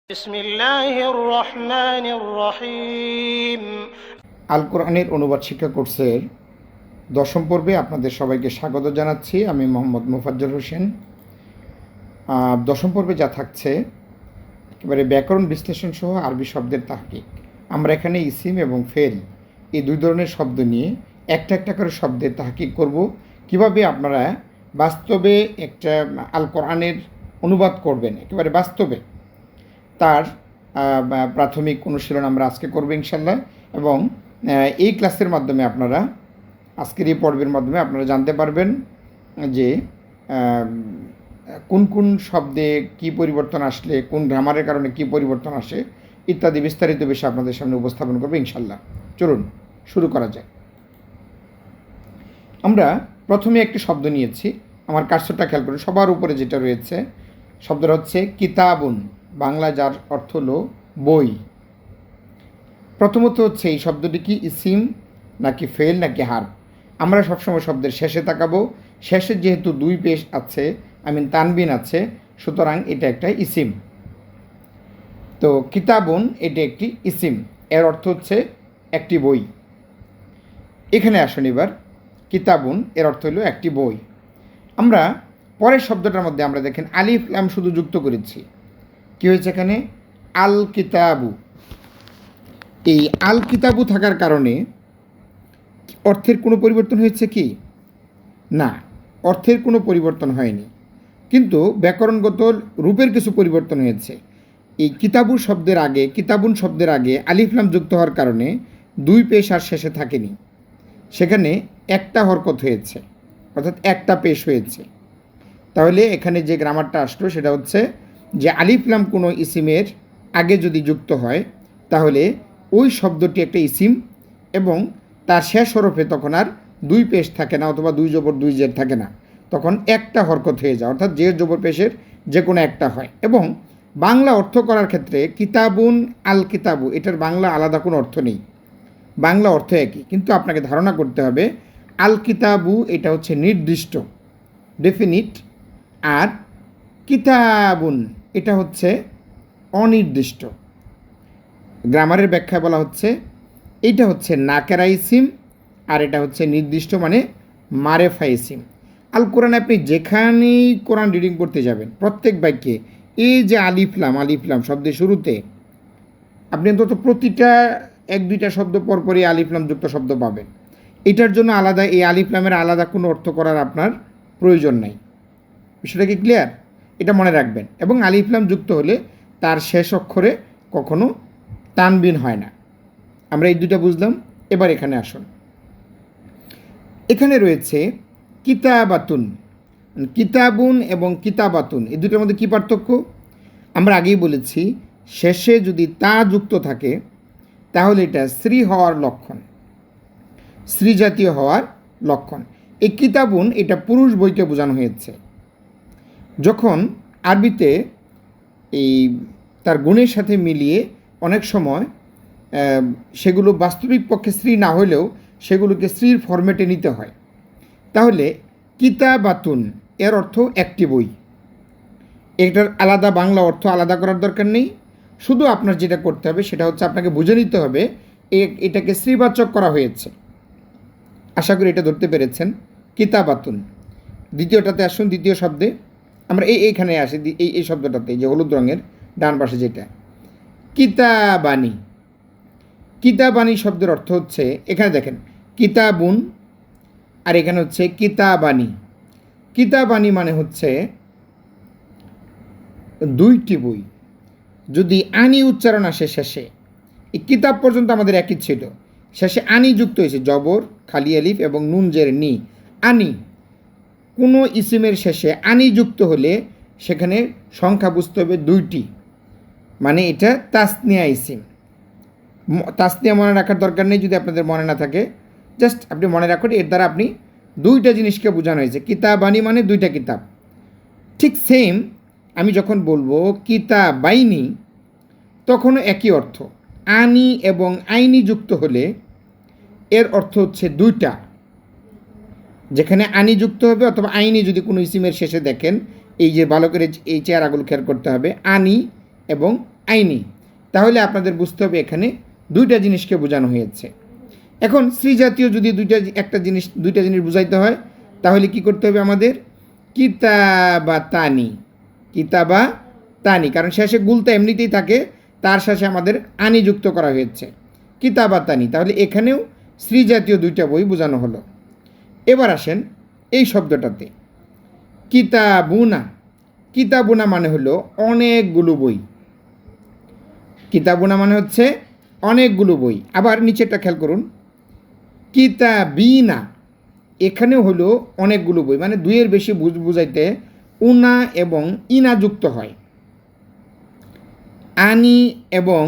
বিসমিল্লাহির রহমানির রহিম। আল কোরআনের অনুবাদ শিক্ষা কোর্সের দশম পর্বে আপনাদের সবাইকে স্বাগত জানাচ্ছি। আমি মোহাম্মদ মুফাজ্জল হোসেন। দশম পর্বে যা থাকছে একেবারে ব্যাকরণ বিশ্লেষণ সহ আরবি শব্দের তাহকিক। আমরা এখানে ইসিম এবং ফেল এই দুই ধরনের শব্দ নিয়ে একটা একটা করে শব্দের তাহকিক করব। কিভাবে আপনারা বাস্তবে একটা আল কোরআনের অনুবাদ করবেন একেবারে বাস্তবে, তার প্রাথমিক অনুশীলন আমরা আজকে করব ইনশাল্লাহ। এবং এই ক্লাসের মাধ্যমে আপনারা, আজকের এই পর্বের মাধ্যমে আপনারা জানতে পারবেন যে কোন কোন শব্দে কী পরিবর্তন আসলে, কোন গ্রামারের কারণে কী পরিবর্তন আসে ইত্যাদি বিস্তারিত বিষয় আপনাদের সামনে উপস্থাপন করবো ইনশাল্লাহ। চলুন শুরু করা যায়। আমরা প্রথমে একটি শব্দ নিয়েছি, আমার কার্সরটা খেয়াল করুন, সবার উপরে যেটা রয়েছে শব্দটা হচ্ছে কিতাবুন, বাংলা যার অর্থ হলো বই। প্রথমত হচ্ছে এই শব্দটি কি ইসিম নাকি ফেল নাকি হার। আমরা সবসময় শব্দের শেষে তাকাবো। শেষে যেহেতু দুই পেশ আছে, তানবিন আছে, সুতরাং এটা একটা ইসিম। তো কিতাবুন এটা একটি ইসিম, এর অর্থ হচ্ছে একটি বই। এখানে আসুন এবার, কিতাবুন এর অর্থ হলো একটি বই। আমরা পরের শব্দটার মধ্যে আমরা দেখেন আলিফ লাম শুধু যুক্ত করেছি। কী হয়েছে এখানে? আল কিতাবু। এই আল কিতাবু থাকার কারণে অর্থের কোনো পরিবর্তন হয়েছে কি? না, অর্থের কোনো পরিবর্তন হয়নি, কিন্তু ব্যাকরণগত রূপের কিছু পরিবর্তন হয়েছে। এই কিতাবু শব্দের আগে, কিতাবুন শব্দের আগে আলিফ লাম যুক্ত হওয়ার কারণে দুই পেশ আর শেষে থাকেনি, সেখানে একটা হরকত হয়েছে, অর্থাৎ একটা পেশ হয়েছে। তাহলে এখানে যে গ্রামারটা আসলো সেটা হচ্ছে যে আলিফ লাম কোনো ইসিমের আগে যদি যুক্ত হয় তাহলে ওই শব্দটি একটা ইসিম, এবং তার শেষ হরফে তখন আর দুই পেশ থাকে না, অথবা দুই জবর দুই জের থাকে না, তখন একটা হরকত হয়ে যায়, অর্থাৎ জের জবর পেশের যে কোনো একটা হয়। এবং বাংলা অর্থ করার ক্ষেত্রে কিতাবুন আল কিতাবু এটার বাংলা আলাদা কোনো অর্থ নেই, বাংলা অর্থ একই, কিন্তু আপনাকে ধারণা করতে হবে আল কিতাবু এটা হচ্ছে নির্দিষ্ট, ডেফিনিট, আর কিতাবুন এটা হচ্ছে অনির্দিষ্ট। গ্রামারের ব্যাখ্যায় বলা হচ্ছে এইটা হচ্ছে নাকেরা ইসিম, আর এটা হচ্ছে নির্দিষ্ট মানে মারেফা ইসিম। আল কোরআনে আপনি যেখানেই কোরআন রিডিং করতে যাবেন প্রত্যেক বাক্যে এই যে আলিফলাম আলিফলাম শব্দের শুরুতে আপনি অন্তত প্রতিটা এক দুইটা শব্দ পরপরই আলিফলাম যুক্ত শব্দ পাবেন। এটার জন্য আলাদা এই আলিফলামের আলাদা কোনো অর্থ করার আপনার প্রয়োজন নাই। বিষয়টা কি ক্লিয়ার? এটা মনে রাখবেন। এবং আলিফলাম যুক্ত হলে তার শেষ অক্ষরে কখনো তানবিন হয় না। আমরা এই দুইটা বুঝলাম। এবার এখানে আসুন, এখানে রয়েছে কিতাবাতুন। কিতাবুন এবং কিতাবাতুন এই দুটোর মধ্যে কী পার্থক্য? আমরা আগেই বলেছি, শেষে যদি তা যুক্ত থাকে তাহলে এটা স্ত্রী হওয়ার লক্ষণ, স্ত্রী জাতীয় হওয়ার লক্ষণ। এই কিতাবুন এটা পুরুষ বইকে বোঝানো হয়েছে। যখন আরবিতে এই তার গুণের সাথে মিলিয়ে অনেক সময় সেগুলো বাস্তবিক পক্ষে স্ত্রী না হলেও সেগুলোকে স্ত্রীর ফরম্যাটে নিতে হয়, তাহলে কিতাবাতুন এর অর্থ একটি বই। এটার আলাদা বাংলা অর্থ আলাদা করার দরকার নেই। শুধু আপনার যেটা করতে হবে সেটা হচ্ছে আপনাকে বুঝে নিতে হবে এটাকে স্ত্রীবাচক করা হয়েছে। আশা করি এটা ধরতে পেরেছেন। কিতাবাতুন। দ্বিতীয়টাতে আসুন, দ্বিতীয় শব্দে আমরা এইখানে আসি, এই শব্দটাতে যে হলুদ রঙের ডান পাশে যেটা কিতাবানি। কিতাবানি শব্দের অর্থ হচ্ছে, এখানে দেখেন কিতাবুন আর এখানে হচ্ছে কিতাবানি। কিতাবানি মানে হচ্ছে দুইটি বই। যদি আনি উচ্চারণ আসে শেষে, এই কিতাব পর্যন্ত আমাদের একই ছিল, শেষে আনি যুক্ত হয়েছে, জবর খালি আলিফ এবং নুন জের নি, আনি। কোনো ইসিমের শেষে আনি যুক্ত হলে সেখানে সংখ্যা বুঝতে হবে দুইটি, মানে এটা তাসনিয়া ইসিম। তাসনিয়া মনে রাখার দরকার নেই, যদি আপনাদের মনে না থাকে জাস্ট আপনি মনে রাখুন এর দ্বারা আপনি দুইটা জিনিসকে বোঝানো হয়েছে। কিতাবানি মানে দুইটা কিতাব। ঠিক সেম আমি যখন বলবো কিতাবাইনি তখনও একই অর্থ। আনি এবং আইনি যুক্ত হলে এর অর্থ হচ্ছে দুইটা। যেখানে আনি যুক্ত হবে অথবা আইনি যদি কোনো ইসিমের শেষে দেখেন, এই যে ভালো করে এই চেহারাগুলো খেয়াল করতে হবে, আনি এবং আইনি, তাহলে আপনাদের বুঝতে হবে এখানে দুইটা জিনিসকে বোঝানো হয়েছে। এখন শ্রী জাতীয় যদি দুইটা জিনিস বুঝাইতে হয় তাহলে কি করতে হবে আমাদের? কিতাবাতানি, কিতাবাতানি, কারণ শেষে গুলতা এমনিতেই থাকে, তার শেষে আমাদের আনি যুক্ত করা হয়েছে, কিতাবাতানি। তাহলে এখানেও শ্রী জাতীয় দুইটা বই বোঝানো হলো। এবার আসেন এই শব্দটাতে, কিতাবুনা। কিতাবুনা মানে হলো অনেকগুলো বই। কিতাবুনা মানে হচ্ছে অনেকগুলো বই। আবার নিচেরটা খেয়াল করুন, কিতাবিনা, এখানেও হলো অনেকগুলো বই, মানে দুইয়ের বেশি বুঝাইতে উনা এবং ইনা যুক্ত হয়। আনি এবং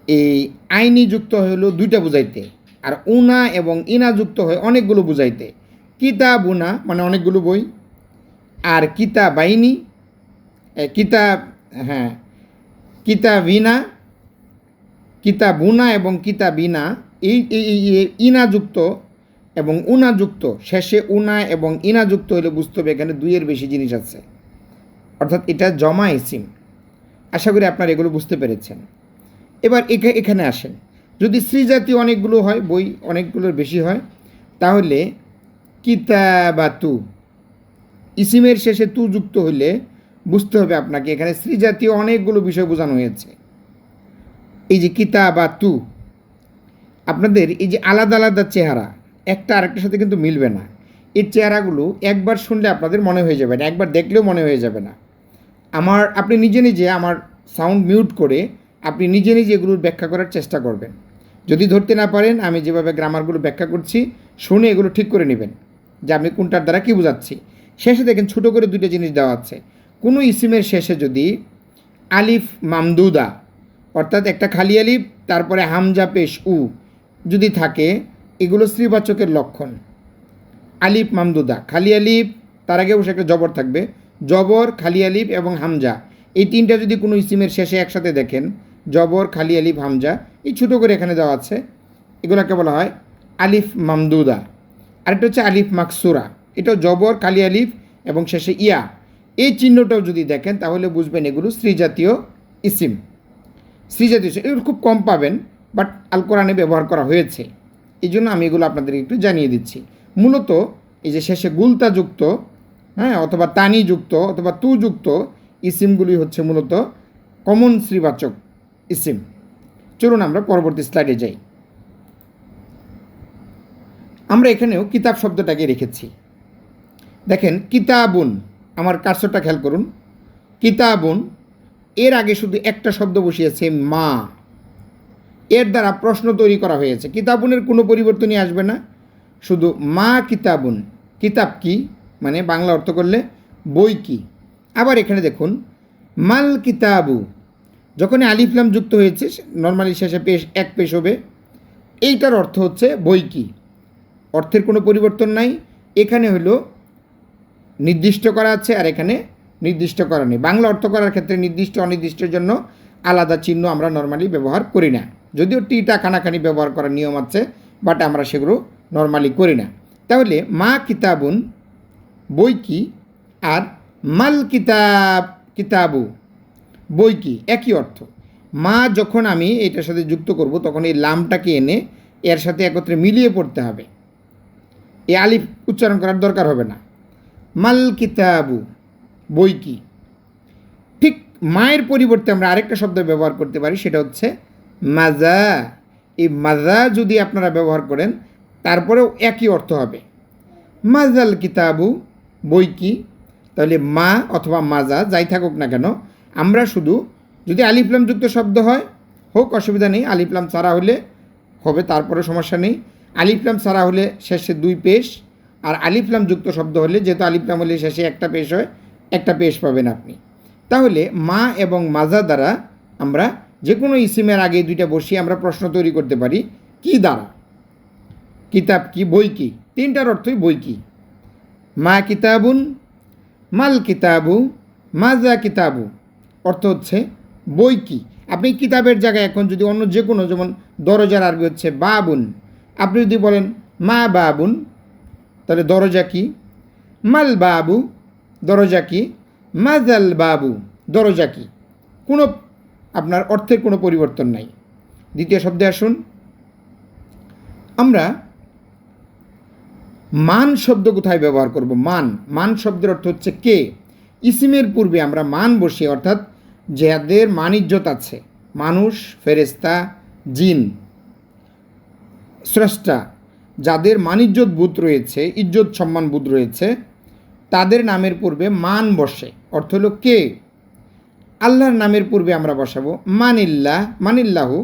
এই আইনি যুক্ত হলো দুইটা বুঝাইতে, আর উনা এবং ইনা যুক্ত হয় অনেকগুলো বুঝাইতে। কিতাবুনা মানে অনেকগুলো বই, আর কিতাবাইনি, কিতাব, হ্যাঁ, কিতাবিনা, কিতাবুনা এবং কিতাবিনা এই ইনাযুক্ত এবং উনাযুক্ত, শেষে উনা এবং ইনাযুক্ত হলে বুঝতে হবে এখানে দুইয়ের বেশি জিনিস আছে, অর্থাৎ এটা জমা ইসিম। আশা করি আপনারা এগুলো বুঝতে পেরেছেন। এবার এখানে আসেন, যদি শ্রীজাতীয় অনেকগুলো হয়, বই অনেকগুলোর বেশি হয়, তাহলে কিতাবাতু, ইসিমের শেষে তু যুক্ত হলে বুঝতে হবে আপনাকে এখানে শ্রীজাতীয় অনেকগুলো বিষয় বোঝানো হয়েছে। এই যে কিতাবাতু, আপনাদের এই যে আলাদা আলাদা চেহারা, একটা আরেকটার সাথে কিন্তু মিলবে না। এই চেহারাগুলো একবার শুনলে আপনাদের মনে হয়ে যাবে না, একবার দেখলেও মনে হয়ে যাবে না। আপনি নিজে নিজে আমার সাউন্ড মিউট করে আপনি নিজে নিজে এগুলোর ব্যাখ্যা করার চেষ্টা করবেন। যদি ধরতে না পারেন, আমি যেভাবে গ্রামারগুলো ব্যাখ্যা করছি শুনে এগুলো ঠিক করে নেবেন যে আমি কোনটার দ্বারা কী বোঝাচ্ছি। শেষে দেখেন ছোটো করে দুইটা জিনিস দেওয়া আছে। কোনো ইসিমের শেষে যদি আলিফ মামদুদা, অর্থাৎ একটা খালি আলিফ তারপরে হামজা পেশ উ যদি থাকে, এগুলো স্ত্রীবাচকের লক্ষণ। আলিফ মামদুদা, খালি আলিফ, তার আগে বসে একটা জবর থাকবে, জবর, খালি আলিফ এবং হামজা, এই তিনটা যদি কোনো ইসিমের শেষে একসাথে দেখেন, জবর, খালি আলিফ, হামজা, এই ছোটো করে এখানে দেওয়া আছে, এগুলোকে বলা হয় আলিফ মামদুদা। আরেকটা হচ্ছে আলিফ মাকসুরা, এটাও জবর, খালি আলিফ এবং শেষে ইয়া, এই চিহ্নটাও যদি দেখেন তাহলে বুঝবেন এগুলো শ্রীজাতীয় ইসিম। শ্রীজাতীয় এগুলো খুব কম পাবেন, বাট আল কোরআনে ব্যবহার করা হয়েছে, এই জন্য আমি এগুলো আপনাদের একটু জানিয়ে দিচ্ছি। মূলত এই যে শেষে গুলতা যুক্ত, হ্যাঁ, অথবা তানি যুক্ত অথবা তু যুক্ত ইসিমগুলি হচ্ছে মূলত কমন শ্রীবাচক ইসিম। চলুন আমরা পরবর্তী স্লাইডে যাই। আমরা এখানেও কিতাব শব্দটাকে রেখেছি। দেখেন কিতাবুন, আমার কার্সরটা খেয়াল করুন, কিতাবুন এর আগে শুধু একটা শব্দ বসিয়েছে মা, এর দ্বারা প্রশ্ন তৈরি করা হয়েছে। কিতাবুনের কোনো পরিবর্তনই আসবে না, শুধু মা কিতাবুন, কিতাব কি মানে বাংলা অর্থ করলে বই কি। আবার এখানে দেখুন মাল কিতাবু, যখন আলিফলাম যুক্ত হয়েছে নর্মালি শেষে এক পেশ হবে, এইটার অর্থ হচ্ছে বই কি, অর্থের কোনো পরিবর্তন নাই। এখানে হলো নির্দিষ্ট করা আছে আর এখানে নির্দিষ্ট করা নেই। বাংলা অর্থ করার ক্ষেত্রে নির্দিষ্ট অনির্দিষ্টের জন্য আলাদা চিহ্ন আমরা নর্মালি ব্যবহার করি না, যদিও টিটা খানাখানি ব্যবহার করার নিয়ম আছে, বাট আমরা সেগুলো নর্মালি করি না। তাহলে মা কিতাবুন বই কি, আর মাল কিতাবু বই কি, একই অর্থ। মা যখন আমি এটার সাথে যুক্ত করব তখন এই লামটাকে এনে এর সাথে একত্রে মিলিয়ে পড়তে হবে, এই আলিফ উচ্চারণ করার দরকার হবে না। মাল কিতাবু বই কি। ঠিক মায়ের পরিবর্তে আমরা আরেকটা শব্দ ব্যবহার করতে পারি, সেটা হচ্ছে মাজা। এই মাজা যদি আপনারা ব্যবহার করেন তারপরেও একই অর্থ হবে, মাজাল কিতাবু বই কি। তাহলে মা অথবা মাজা যাই থাকুক না কেন, আমরা শুধু যদি আলিফলাম যুক্ত শব্দ হয় হোক, অসুবিধা নেই, আলিফলাম ছাড়া হলে হবে, তারপরে সমস্যা নেই। আলিফলাম ছাড়া হলে শেষে দুই পেশ, আর আলিফলাম যুক্ত শব্দ হলে, যেহেতু আলিফলাম হলে শেষে একটা পেশ হয়, একটা পেশ পাবেন আপনি। তাহলে মা এবং মাজা দ্বারা আমরা যে কোনো ইসিমের আগে দুইটা বসিয়ে আমরা প্রশ্ন তৈরি করতে পারি, কি দ্বারা, কিতাব কি, বই কি, তিনটার অর্থই বই কি। মা কিতাবুন, মাল কিতাবু, মাজা কিতাবু, অর্থ হচ্ছে বই কি। আপনি কিতাবের জায়গায় এখন যদি অন্য যে কোনো, যেমন দরজার আরবি হচ্ছে বাবুন, আপনি যদি বলেন মা বাবুন, তাহলে দরজা কি। মাল বাবু, দরজা কি। মাজাল বাবু, দরজা কি। কোনো আপনার অর্থের কোনো পরিবর্তন নাই। দ্বিতীয় শব্দে আসুন। আমরা মান শব্দ কোথায় ব্যবহার করব? মান শব্দের অর্থ হচ্ছে কে। ইসিমের পূর্বে আমরা মান বসিয়ে, অর্থাৎ যাদের মান ইজ্জত আছে, মানুষ, ফেরেশতা, জিন, স্রষ্টা, যাদের মান ইজ্জত বোধ রয়েছে, ইজ্জত সম্মান বোধ রয়েছে, তাদের নামের পূর্বে মান বসে, অর্থ হলো কে। আল্লাহর নামের পূর্বে আমরা বসাবো মানিল্লাহু,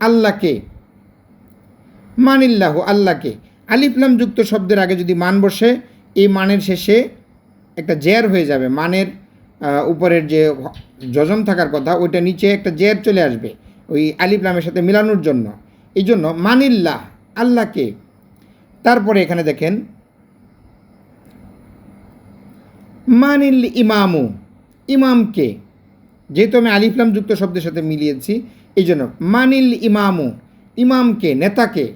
আল্লাহকে, মানিল্লাহু, আল্লাহকে। আলিফলাম যুক্ত শব্দের আগে যদি মান বসে, এই মানের শেষে একটা জের হয়ে যাবে। মানের উপরের যে যজম থাকার কথা, ওইটা নিচে একটা জের চলে আসবে ওই আলিফলামের সাথে মিলানোর জন্য। এই জন্য মানিল্লাহ, আল্লাহকে। তারপরে এখানে দেখেন মানিল ইমামু, ইমামকে, যেহেতু আমি আলিফলাম যুক্ত শব্দের সাথে মিলিয়েছি, এই জন্য মানিল ইমামু, ইমামকে, নেতাকে।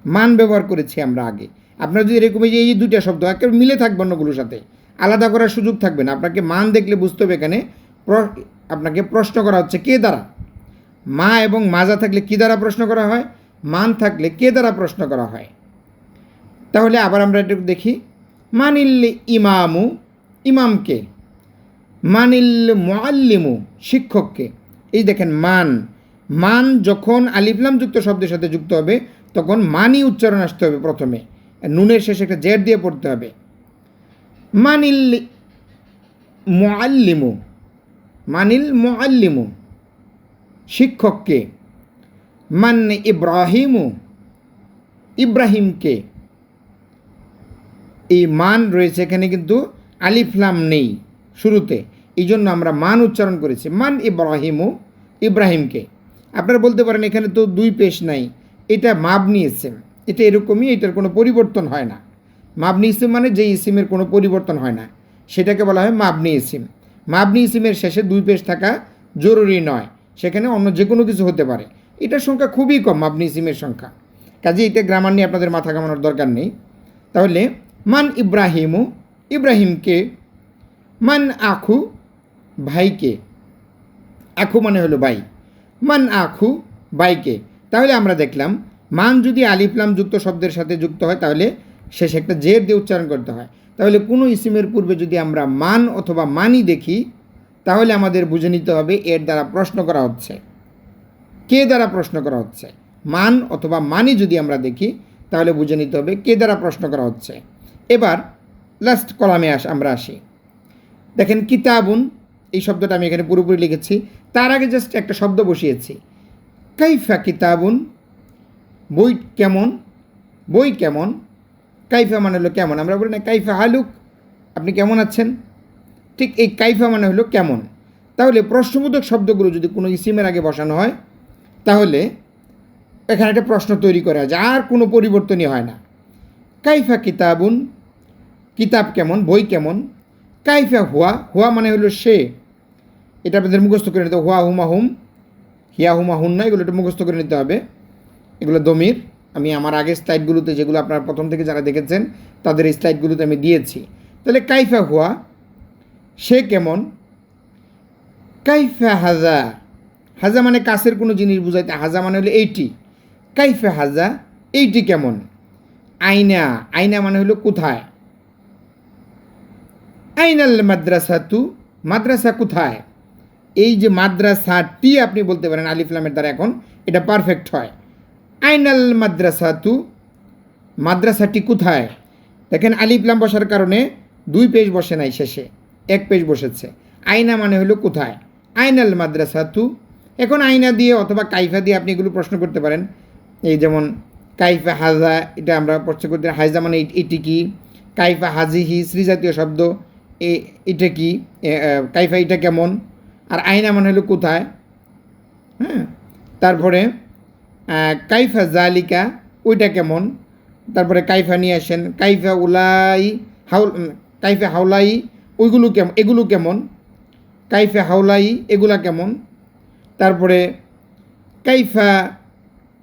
মান ব্যবহার করেছি আমরা আগে। আপনার যদি এরকম এই দুইটা শব্দ একেবারে মিলে থাকবে অন্যগুলোর সাথে, আলাদা করার সুযোগ থাকবে না। আপনাকে মান দেখলে বুঝতে হবে এখানে আপনাকে প্রশ্ন করা হচ্ছে কে দ্বারা। মা এবং মাজা থাকলে কি দ্বারা প্রশ্ন করা হয়, মান থাকলে কে দ্বারা প্রশ্ন করা হয়। তাহলে আবার আমরা একটু দেখি। মানিল ইমামু, ইমামকে। মানিল মুআল্লিমু, শিক্ষককে। এই দেখেন মান যখন আলিফলাম যুক্ত শব্দের সাথে যুক্ত হবে তখন মানই উচ্চারণ আসতে হবে প্রথমে, নুনের শেষে একটা জের দিয়ে পড়তে হবে। মানিল মুআল্লিমু, মানিল মুআল্লিমু, শিক্ষককে। মান ইব্রাহিমু, ইব্রাহিমকে। এই মান রয়েছে এখানে কিন্তু আলিফলাম নেই শুরুতে, এই জন্য আমরা মান উচ্চারণ করেছি। মান ইব্রাহিমু, ইব্রাহিমকে। আপনারা বলতে পারেন এখানে তো দুই পেশ নাই, এটা মাবনি ইসিম, এটা এরকমই, এটার কোনো পরিবর্তন হয় না। মাবনি ইসিম মানে যে ইসিমের কোনো পরিবর্তন হয় না সেটাকে বলা হয় মাবনি ইসিম। মাবনি ইসিমের শেষে দুই পেশ থাকা জরুরি নয়, সেখানে অন্য যে কোনো কিছু হতে পারে। এটার সংখ্যা খুবই কম, মাবনি ইসিমের সংখ্যা। কাজে এটা গ্রামার নিয়ে আপনাদের মাথা ঘামানোর দরকার নেই। তাহলে মান ইব্রাহিমু, ইব্রাহিমকে। মান আখু, ভাইকে। আখু মানে হলো ভাই। মান আখু, ভাইকে। তাহলে আমরা দেখলাম মান যদি আলিফলাম যুক্ত শব্দের সাথে যুক্ত হয় তাহলে শেষে একটা জের দিয়ে উচ্চারণ করতে হয়। তাহলে কোনো ইসিমের পূর্বে যদি আমরা মান অথবা মানি দেখি তাহলে আমাদের বুঝে নিতে হবে এর দ্বারা প্রশ্ন করা হচ্ছে, কে দ্বারা প্রশ্ন করা হচ্ছে। মান অথবা মানি যদি আমরা দেখি তাহলে বুঝে নিতে হবে কে দ্বারা প্রশ্ন করা হচ্ছে। এবার লাস্ট কলামে আমরা আসি। দেখেন কিতাবুন, এই শব্দটা আমি এখানে পুরোপুরি লিখেছি, তার আগে জাস্ট একটা শব্দ বসিয়েছি। কাইফা কিতাবুন, বই কেমন, বই কেমন। কাইফা মানে হলো কেমন। আমরা বলি না কাইফা হালুক, আপনি কেমন আছেন, ঠিক এই কাইফা মানে হলো কেমন। তাহলে প্রশ্নবোধক শব্দগুলো যদি কোনো ইসিমের আগে বসানো হয় তাহলে এখানে একটা প্রশ্ন তৈরি করা যায়, আর কোনো পরিবর্তনই হয় না। কাইফা কিতাবুন, কিতাব কেমন, বই কেমন। কাইফা হুয়া, হুয়া মানে হলো সে, এটা আপনাদের মুখস্থ করে নিতে হবে। হুয়া হুমা হুম, হিয়া হুমা হুন না, এগুলো একটু মুখস্থ করে নিতে হবে। এগুলো দমির, আমি আমার আগের স্লাইডগুলোতে যেগুলো আপনারা প্রথম থেকে যারা দেখেছেন তাদের এই স্লাইডগুলোতে আমি দিয়েছি। তাহলে কাইফা হুয়া, সে কেমন। কাইফা হাজা, হাজা মানে কাছের কোনো জিনিস বুঝাইতে, হাজা মানে হলো এইটি। কাইফা হাজা, এইটি কেমন। আইনা, আইনা মানে হলো কোথায়। আইনাল মাদ্রাসাতু, মাদ্রাসা কোথায়। এই যে মাদ্রাসাটি আপনি বলতে পারেন আলিফলামের দ্বারা, এখন এটা পারফেক্ট হয়। আইনাল মাদ্রাসাতু, মাদ্রাসাটি কোথায়। দেখেন আলিফলাম বসার কারণে দুই পেজ বসে নাই, শেষে এক পেজ বসেছে। আইনা মানে হলো কোথায়, আইনাল মাদ্রাসাতু। এখন আইনা দিয়ে অথবা কাইফা দিয়ে আপনি এগুলো প্রশ্ন করতে পারেন। এই যেমন কাইফা হাজা, এটা আমরা প্রশ্ন করতে, হাজা মানে এটি কি। কাইফা হাজিহি, শ্রীজাতীয় শব্দ, এটা কি। কাইফা এটা কেমন। আর আইনা মানে হলো কোথায়। হ্যাঁ, তারপরে কাইফা জালিকা, ওইটা কেমন। তারপরে কাইফা নিয়ে আসেন। কাইফা উলাই কাইফা হাওলাই, ওইগুলো কেমন, এগুলো কেমন। কাইফা হাওলাই, এগুলা কেমন। তারপরে কাইফা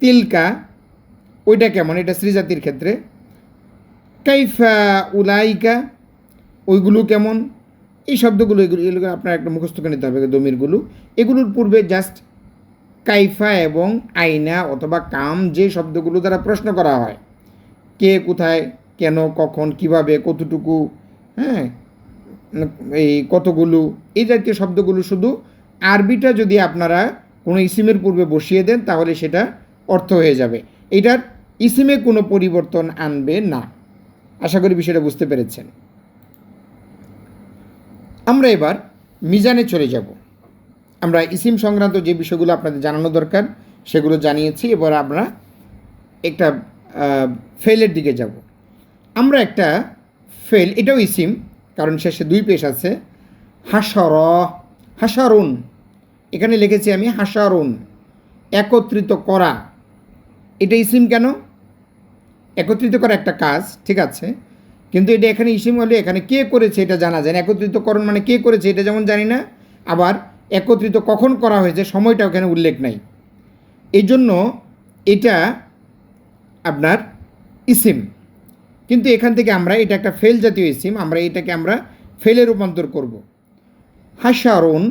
তিলকা, ওইটা কেমন, এটা শ্রীজাতির ক্ষেত্রে। কাইফা উলাইকা, ওইগুলো কেমন। এই শব্দগুলো এগুলো আপনার একটা মুখস্থ করে নিতে হবে দমিরগুলো। এগুলোর পূর্বে জাস্ট কাইফা এবং আইনা অথবা কাম যে শব্দগুলো দ্বারা প্রশ্ন করা হয়, কে, কোথায়, কেন, কখন, কিভাবে, কতটুকু, হ্যাঁ, এই কতগুলো, এই জাতীয় শব্দগুলো শুধু আরবিটা যদি আপনারা কোনো ইসিমের পূর্বে বসিয়ে দেন তাহলে সেটা অর্থ হয়ে যাবে। এটার ইসিমে কোনো পরিবর্তন আনবে না। আশা করি বিষয়টা বুঝতে পেরেছেন। আমরা এবার মিজানে চলে যাব। আমরা ইসিম সংক্রান্ত যে বিষয়গুলো আপনাদের জানানো দরকার সেগুলো জানিয়েছি। এবার আমরা একটা ফেলের দিকে যাব। আমরা একটা ফেল, এটাও ইসিম, কারণ শেষে দুই পেশ আছে। হাসর, হাসারুন, এখানে লিখেছি আমি হাসারুন, একত্রিত করা। এটা ইসিম কেন? একত্রিত করা একটা কাজ, ঠিক আছে, কিন্তু এটা এখানে ইসিম হলে এখানে কে করেছে এটা জানা যায় না। একত্রিতকরণ মানে কে করেছে এটা যেমন জানি না, আবার একত্রিত কখন করা হয়েছে সময়টা ওখানে উল্লেখ নাই। এই জন্য এটা আপনার ইসিম, কিন্তু এখান থেকে আমরা এটা একটা ফেল জাতীয় ইসিম, আমরা এটাকে আমরা ফেলে রূপান্তর করব। হাসারুন,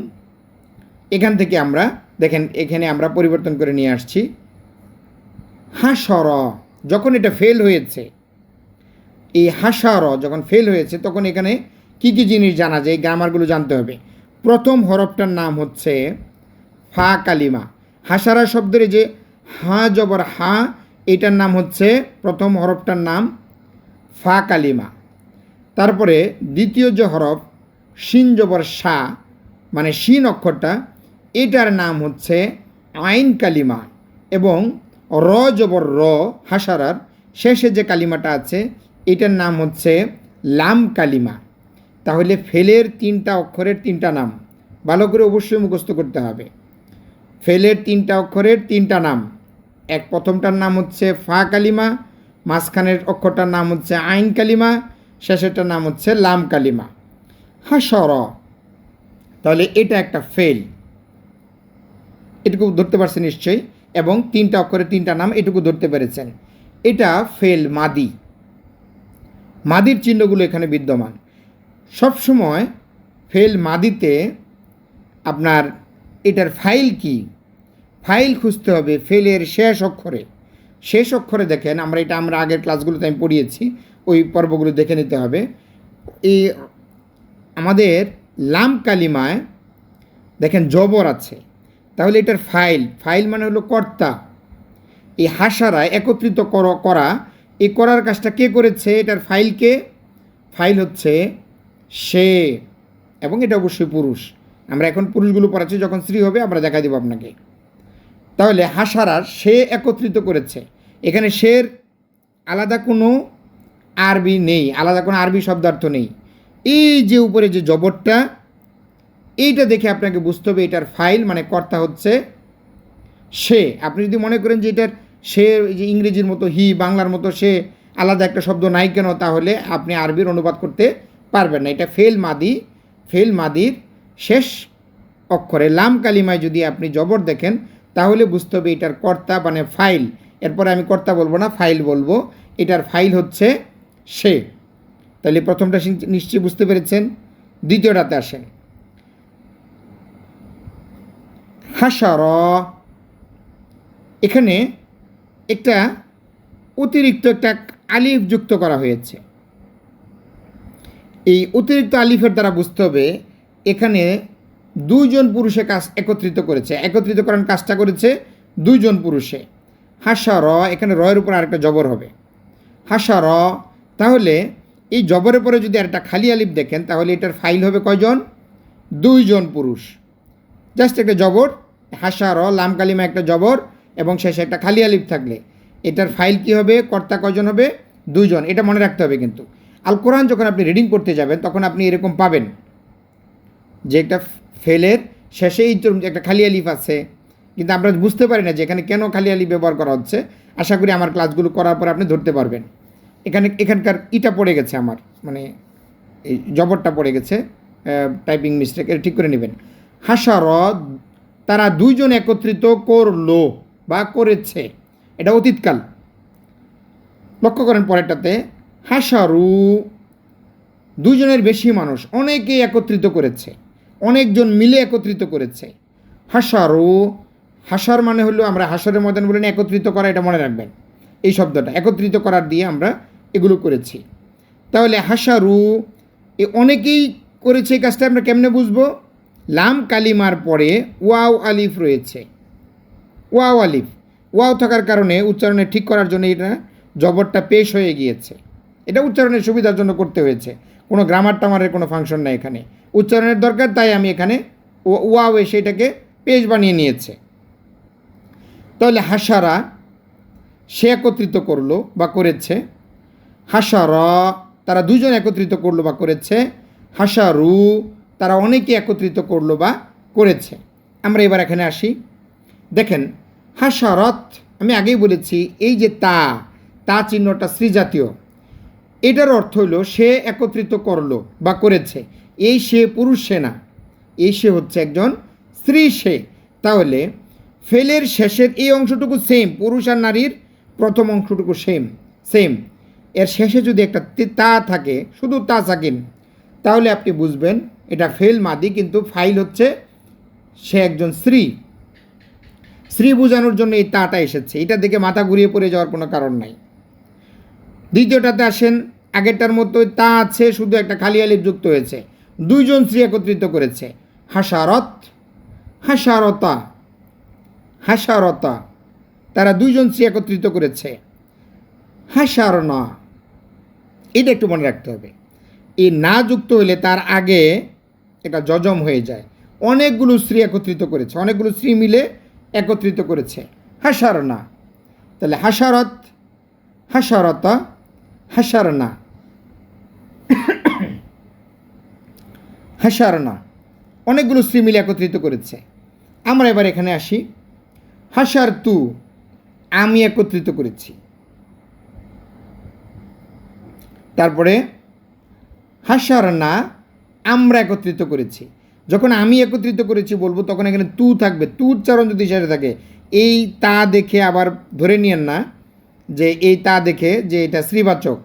এখান থেকে আমরা দেখেন এখানে আমরা পরিবর্তন করে নিয়ে আসছি হাসর। যখন এটা ফেল হয়েছে, এই হাসার যখন ফেল হয়েছে তখন এখানে কি কি জিনিস জানা যায়, গ্রামারগুলো জানতে হবে। প্রথম হরফটার নাম হচ্ছে ফা কালিমা। হাসারা শব্দের যে হা জবর হা, এটার নাম হচ্ছে প্রথম হরফটার নাম ফা কালিমা। তারপরে দ্বিতীয় যে হরফ শিন জবর সা, মানে শিন অক্ষরটা, এটার নাম হচ্ছে আইন কালিমা। এবং র জবর র, হাসারার শেষে যে কালিমাটা আছে এটার নাম হচ্ছে লাম কালিমা। তাহলে ফেলের তিনটা অক্ষরের তিনটা নাম ভালো করে অবশ্যই মুখস্থ করতে হবে। ফেলের তিনটা অক্ষরের তিনটা নাম, এক প্রথমটার নাম হচ্ছে ফা কালিমা, মাঝখানের অক্ষরটার নাম হচ্ছে আইন কালিমা, শেষেরটার নাম হচ্ছে লাম কালিমা। হাসর, তাহলে এটা একটা ফেল, এটুকু ধরতে পারছেন নিশ্চয়ই, এবং তিনটা অক্ষরের তিনটা নাম এটুকু ধরতে পেরেছেন। এটা ফেল মাদি, মাদির চিহ্নগুলো এখানে বিদ্যমান। সবসময় ফেল মাদিতে আপনার এটার ফাইল কি, ফাইল খুঁজতে হবে ফেলের শেষ অক্ষরে। শেষ অক্ষরে দেখেন, আমরা আগের ক্লাসগুলোতে আমি পড়িয়েছি, ওই পর্বগুলো দেখে নিতে হবে। এই আমাদের লাম কালিমায় দেখেন জবর আছে, তাহলে এটার ফাইল মানে হলো কর্তা। এই হাসারায় একত্রিত করা, এই করার কাজটা কে করেছে, এটার ফাইল হচ্ছে সে, এবং এটা অবশ্যই পুরুষ। আমরা এখন পুরুষগুলো পড়াচ্ছি, যখন স্ত্রী হবে আমরা দেখা দেব আপনাকে। তাহলে হাসারার সে একত্রিত করেছে, এখানে শের আলাদা কোনো আরবি নেই, আলাদা কোনো আরবি শব্দার্থ নেই। এই যে উপরে যে জবরটা, এইটা দেখে আপনাকে বুঝতে হবে এটার ফাইল মানে কর্তা হচ্ছে সে। আপনি যদি মনে করেন যে এটার সে যে ইংরেজির মতো হি, বাংলার মতো সে, আলাদা একটা শব্দ নাই কেন, তাহলে আপনি আরবির অনুবাদ করতে পারবেন না। এটা ফেল মাদির শেষ অক্ষরে লাম কালিমায় যদি আপনি জবর দেখেন তাহলে বুঝতে হবে এটার কর্তা মানে ফাইল। এরপরে আমি কর্তা বলবো না, ফাইল বলবো। এটার ফাইল হচ্ছে সে। তাহলে প্রথমটা নিশ্চয়ই বুঝতে পেরেছেন। দ্বিতীয়টাতে আসেন, হাসার, এখানে একটা অতিরিক্ত একটা আলিফ যুক্ত করা হয়েছে। এই অতিরিক্ত আলিফের দ্বারা বুঝতে হবে এখানে দুইজন পুরুষে কাজ একত্রিত করেছে, একত্রিতকরণ কাজটা করেছে দুইজন পুরুষে। হাসার, এখানে রয়ের উপর আরেকটা জবর হবে হাসার। তাহলে এই জবরের পরে যদি আরেকটা খালি আলিফ দেখেন তাহলে এটার ফাইল হবে কয়জন, দুইজন পুরুষ। জাস্ট একটা জবর, হাসার লাম কালিমা একটা জবর এবং শেষে একটা খালি আলিফ থাকলে এটার ফাইল কি হবে, কর্তা কয়জন হবে, দুইজন। এটা মনে রাখতে হবে। কিন্তু আল কোরআন যখন আপনি রিডিং করতে যাবেন তখন আপনি এরকম পাবেন যে একটা ফেলের শেষেই একটা খালি আলিফ আছে, কিন্তু আমরা বুঝতে পারি না যে এখানে কেন খালি আলিফ ব্যবহার করা হচ্ছে। আশা করি আমার ক্লাসগুলো করার পর আপনি ধরতে পারবেন। এখানকার ইটা পড়ে গেছে, আমার মানে এই জবরটা পড়ে গেছে, টাইপিং মিস্টেক, এটা ঠিক করে নেবেন। হাসার, তারা দুইজন একত্রিত করলো বা করেছে, এটা অতীতকাল। লক্ষ্য করেন পরেরটাতে হাসারু, দুজনের বেশি মানুষ, অনেকেই একত্রিত করেছে, অনেকজন মিলে একত্রিত করেছে। হাসারু, হাসার মানে হলো আমরা হাসরের ময়দান বলি না, একত্রিত করা, এটা মনে রাখবেন। এই শব্দটা একত্রিত করার দিয়ে আমরা এগুলো করেছি। তাহলে হাসারু, এ অনেকেই করেছে এই কাজটা, আমরা কেমনে বুঝবো? লাম কালিমার পরে ওয়াও আলিফ রয়েছে, ওয়াও আলিফ, ওয়াও থাকার কারণে উচ্চারণে ঠিক করার জন্য এটা জবরটা পেশ হয়ে গিয়েছে। এটা উচ্চারণের সুবিধার জন্য করতে হয়েছে, কোনো গ্রামার টামারের কোনো ফাংশন নাই এখানে, উচ্চারণের দরকার, তাই আমি এখানে ওয়াও এসে এটাকে পেশ বানিয়ে নিয়েছে। তাহলে হাসারা, সে একত্রিত করলো বা করেছে। হাসারা, তারা দুজন একত্রিত করলো বা করেছে। হাসারু, তারা অনেকে একত্রিত করলো বা করেছে। আমরা এবার এখানে আসি। দেখেন হাসারত, আমি আগেই বলেছি এই যে তা চিহ্নটা স্ত্রীজাতীয়, এটার অর্থ হলো সে একত্রিত করলো বা করেছে। এই সে পুরুষ সে না, এই সে হচ্ছে একজন স্ত্রী সে। তাহলে ফেলের শেষের এই অংশটুকু সেম, পুরুষ আর নারীর প্রথম অংশটুকু সেম। এর শেষে যদি একটা তা থাকে, শুধু তা সাকিন, তাহলে আপনি বুঝবেন এটা ফেল মাদি, কিন্তু ফাইল হচ্ছে সে একজন স্ত্রী বোঝানোর জন্য এই তাটা এসেছে। এটা দেখে মাথা ঘুরিয়ে পড়ে যাওয়ার কোনো কারণ নাই। দ্বিতীয়টাতে আসেন, আগেরটার মতো তা আছে, শুধু একটা খালি আলিফ যুক্ত হয়েছে, দুইজন স্ত্রী একত্রিত করেছে। হাসারত, হাসারতা, হাসারতা, তারা দুইজন স্ত্রী একত্রিত করেছে। হাসারনা, এটা একটু মনে রাখতে হবে, এই না যুক্ত হলে তার আগে এটা যজম হয়ে যায়। অনেকগুলো স্ত্রী একত্রিত করেছে, অনেকগুলো স্ত্রী মিলে একত্রিত করেছে। হাসারনা, তাহলে হাসারত, হাসারতা, হাসারনা, হাসারনা, অনেকগুলো স্ত্রী মিলে একত্রিত করেছে। আমরা এবার এখানে আসি। হাসার তু, আমি একত্রিত করেছি। তারপরে হাসারনা, আমরা একত্রিত করেছি। যখন আমি একত্রিত করেছি বলবো, তখন এখানে তু থাকবে, তু উচ্চারণ যদি সেটা থাকে, এই তা দেখে আবার ধরে নিয়েন না যে এই তা দেখে যে এটা শ্রীবাচক,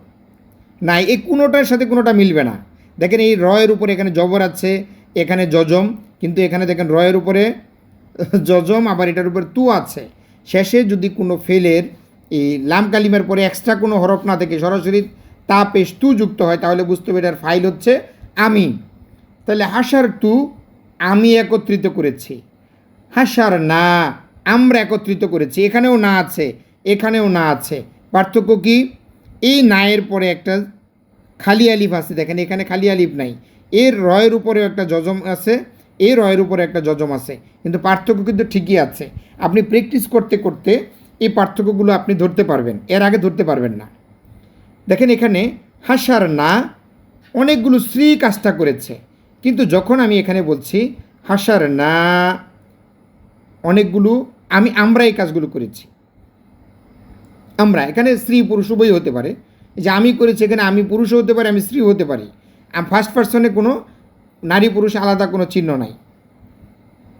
না, এই কোনোটার সাথে কোনোটা মিলবে না। দেখেন এই রয়ের উপরে এখানে জবর আছে, এখানে যজম, কিন্তু এখানে দেখেন রয়ের উপরে যজম, আবার এটার উপরে তু আছে। শেষে যদি কোনো ফেলের এই লাম কালিমের পরে এক্সট্রা কোনো হরফ না থেকে সরাসরি তা পেশ তু যুক্ত হয়, তাহলে বুঝতে হবে এটার ফাইল হচ্ছে আমি। তাহলে হাসার তু, আমি একত্রিত করেছি। হাসার না, আমরা একত্রিত করেছি। এখানেও না আছে, এখানেও না আছে। পার্থক্য কি? এই নায়ের পরে একটা খালি আলিফ আছে, দেখেন এখানে খালি আলিফ নাই, এর রয়ের উপরেও একটা যজম আছে, এই রয়ের উপরে একটা যজম আছে, কিন্তু পার্থক্য কিন্তু ঠিকই আছে। আপনি প্র্যাকটিস করতে করতে এই পার্থক্যগুলো আপনি ধরতে পারবেন, এর আগে ধরতে পারবেন না। দেখেন এখানে হাসার না, অনেকগুলো স্ত্রী কাজটা করেছে, কিন্তু যখন আমি এখানে বলছি হাসার না অনেকগুলো, আমরা এই কাজগুলো করেছি। আমরা এখানে স্ত্রী পুরুষ উভয়ই হতে পারে, যে আমি করেছি, এখানে আমি পুরুষও হতে পারি, আমি স্ত্রী হতে পারি। ফার্স্ট পার্সনে কোনো নারী পুরুষ আলাদা কোনো চিহ্ন নাই।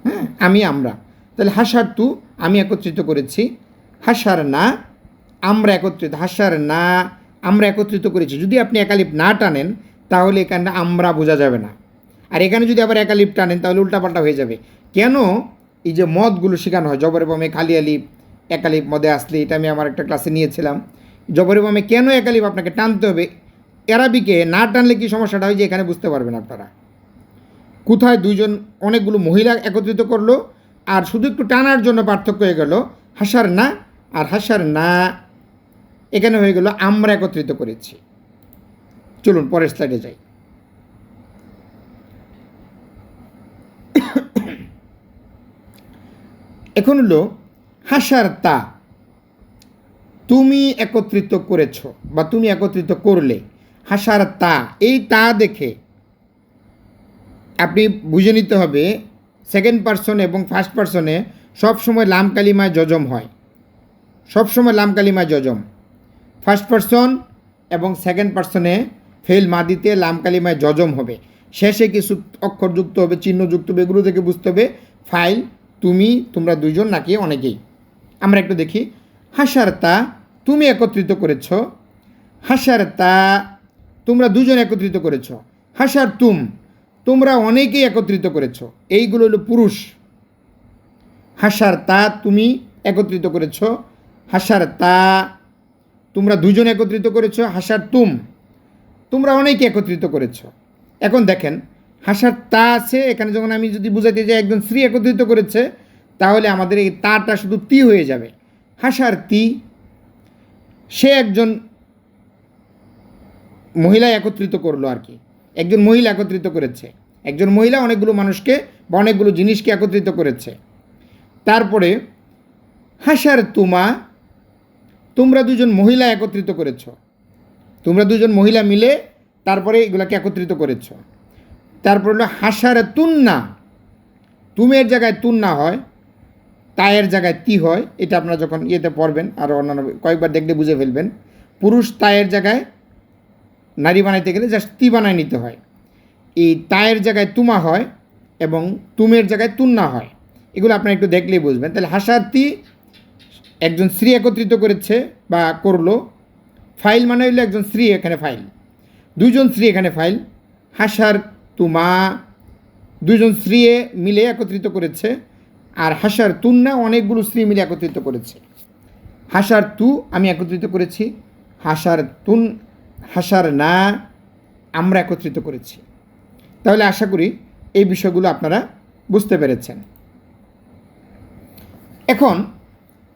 হ্যাঁ, আমরা, তাহলে হাসার তু, আমি একত্রিত করেছি। হাসার না, আমরা একত্রিত, হাসার না, আমরা একত্রিত করেছি। যদি আপনি একালিপ না টানেন তাহলে এখানে আমরা বোঝা যাবে না, আর এখানে যদি আবার একালিপ টানেন তাহলে উল্টাপাল্টা হয়ে যাবে। কেন এই যে মদগুলো শেখানো হয়, জবরে বামে খালি আলিপ, একালিপ মদে আসলে, এটা আমি আমার একটা ক্লাসে নিয়েছিলাম। জবরে বামে কেন একালিপ আপনাকে টানতে হবে, এরাবিকে না টানলে কি সমস্যাটা হয় যে এখানে বুঝতে পারবেন আপনারা। কোথায় দুইজন অনেকগুলো মহিলা একত্রিত করলো, আর শুধু একটু টানার জন্য পার্থক্য হয়ে গেল হাসার না আর হাসার না, এখানে হয়ে গেল আমরা একত্রিত করেছি। চলুন পরের স্লাইডে যাই। এখন হলো হাসার তা, তুমি একত্রিত করেছ বা তুমি একত্রিত করলে। হাসার তা, এই তা দেখে আপনি বুঝে নিতে হবে সেকেন্ড পারসন এবং ফার্স্ট পারসনে সবসময় লাম কালিমায় যজম হয়, সবসময় লাম কালিমায় যজম। ফার্স্ট পারসন এবং সেকেন্ড পারসনে ফেল মাদিতে লাম কালিমায় যজম হবে, শেষে কিছু অক্ষর যুক্ত হবে, চিহ্ন যুক্ত হবে, এগুলো থেকে বুঝতে হবে ফাইল তুমি, তোমরা দুইজন নাকি অনেকেই। আমরা একটু দেখি। হাসার তা, তুমি একত্রিত করেছ। হাসার তা, তোমরা দুজন একত্রিত করেছ। হাসার তুম, তোমরা অনেকেই একত্রিত করেছ। এইগুলো হলো পুরুষ। হাসার তা, তুমি একত্রিত করেছ। হাসার তা, তোমরা দুজন একত্রিত করেছ। হাসার তুম, তোমরা অনেকে একত্রিত করেছ। এখন দেখেন হাসার তা আছে এখানে, যখন আমি যদি বুঝাইতে যাই একজন স্ত্রী একত্রিত করেছে, তাহলে আমাদের এই তাটা শুধু তি হয়ে যাবে। হাসার তি, সে একজন মহিলা একত্রিত করলো আর কি, একজন মহিলা একত্রিত করেছে। একজন মহিলা অনেকগুলো মানুষকে বা অনেকগুলো জিনিসকে একত্রিত করেছে। তারপরে হাসার তুমা, তোমরা দুজন মহিলা একত্রিত করেছ। তোমরা দুজন মহিলা মিলে তারপরে এগুলাকে একত্রিত করেছ। তারপর হলো হাসার তুন্না, তুমের জায়গায় তুন্না হয়, তায়ের জায়গায় তি হয়। এটা আপনারা যখন ইয়েতে পড়বেন আরও অন্যান্য কয়েকবার দেখলে বুঝে ফেলবেন। পুরুষ তায়ের জায়গায় নারী বানাইতে গেলে জাস্ট তি বানায় নিতে হয়। এই তায়ের জায়গায় তুমা হয় এবং তুমের জায়গায় তুন্না হয়। এগুলো আপনারা একটু দেখলেই বুঝবেন। তাহলে হাসার তি, একজন স্ত্রী একত্রিত করেছে বা করলো। ফাইল মানে হইলো একজন স্ত্রী, এখানে ফাইল, দুজন স্ত্রী এখানে ফাইল। হাসার তুমা, দুজন স্ত্রী মিলে একত্রিত করেছে। আর হাসার তুন্না, অনেকগুলো স্ত্রী মিলে একত্রিত করেছে। হাসার তু, আমি একত্রিত করেছি। হাসার তুন, হাসার না, আমরা একত্রিত করেছি। তাহলে আশা করি এই বিষয়গুলো আপনারা বুঝতে পেরেছেন। এখন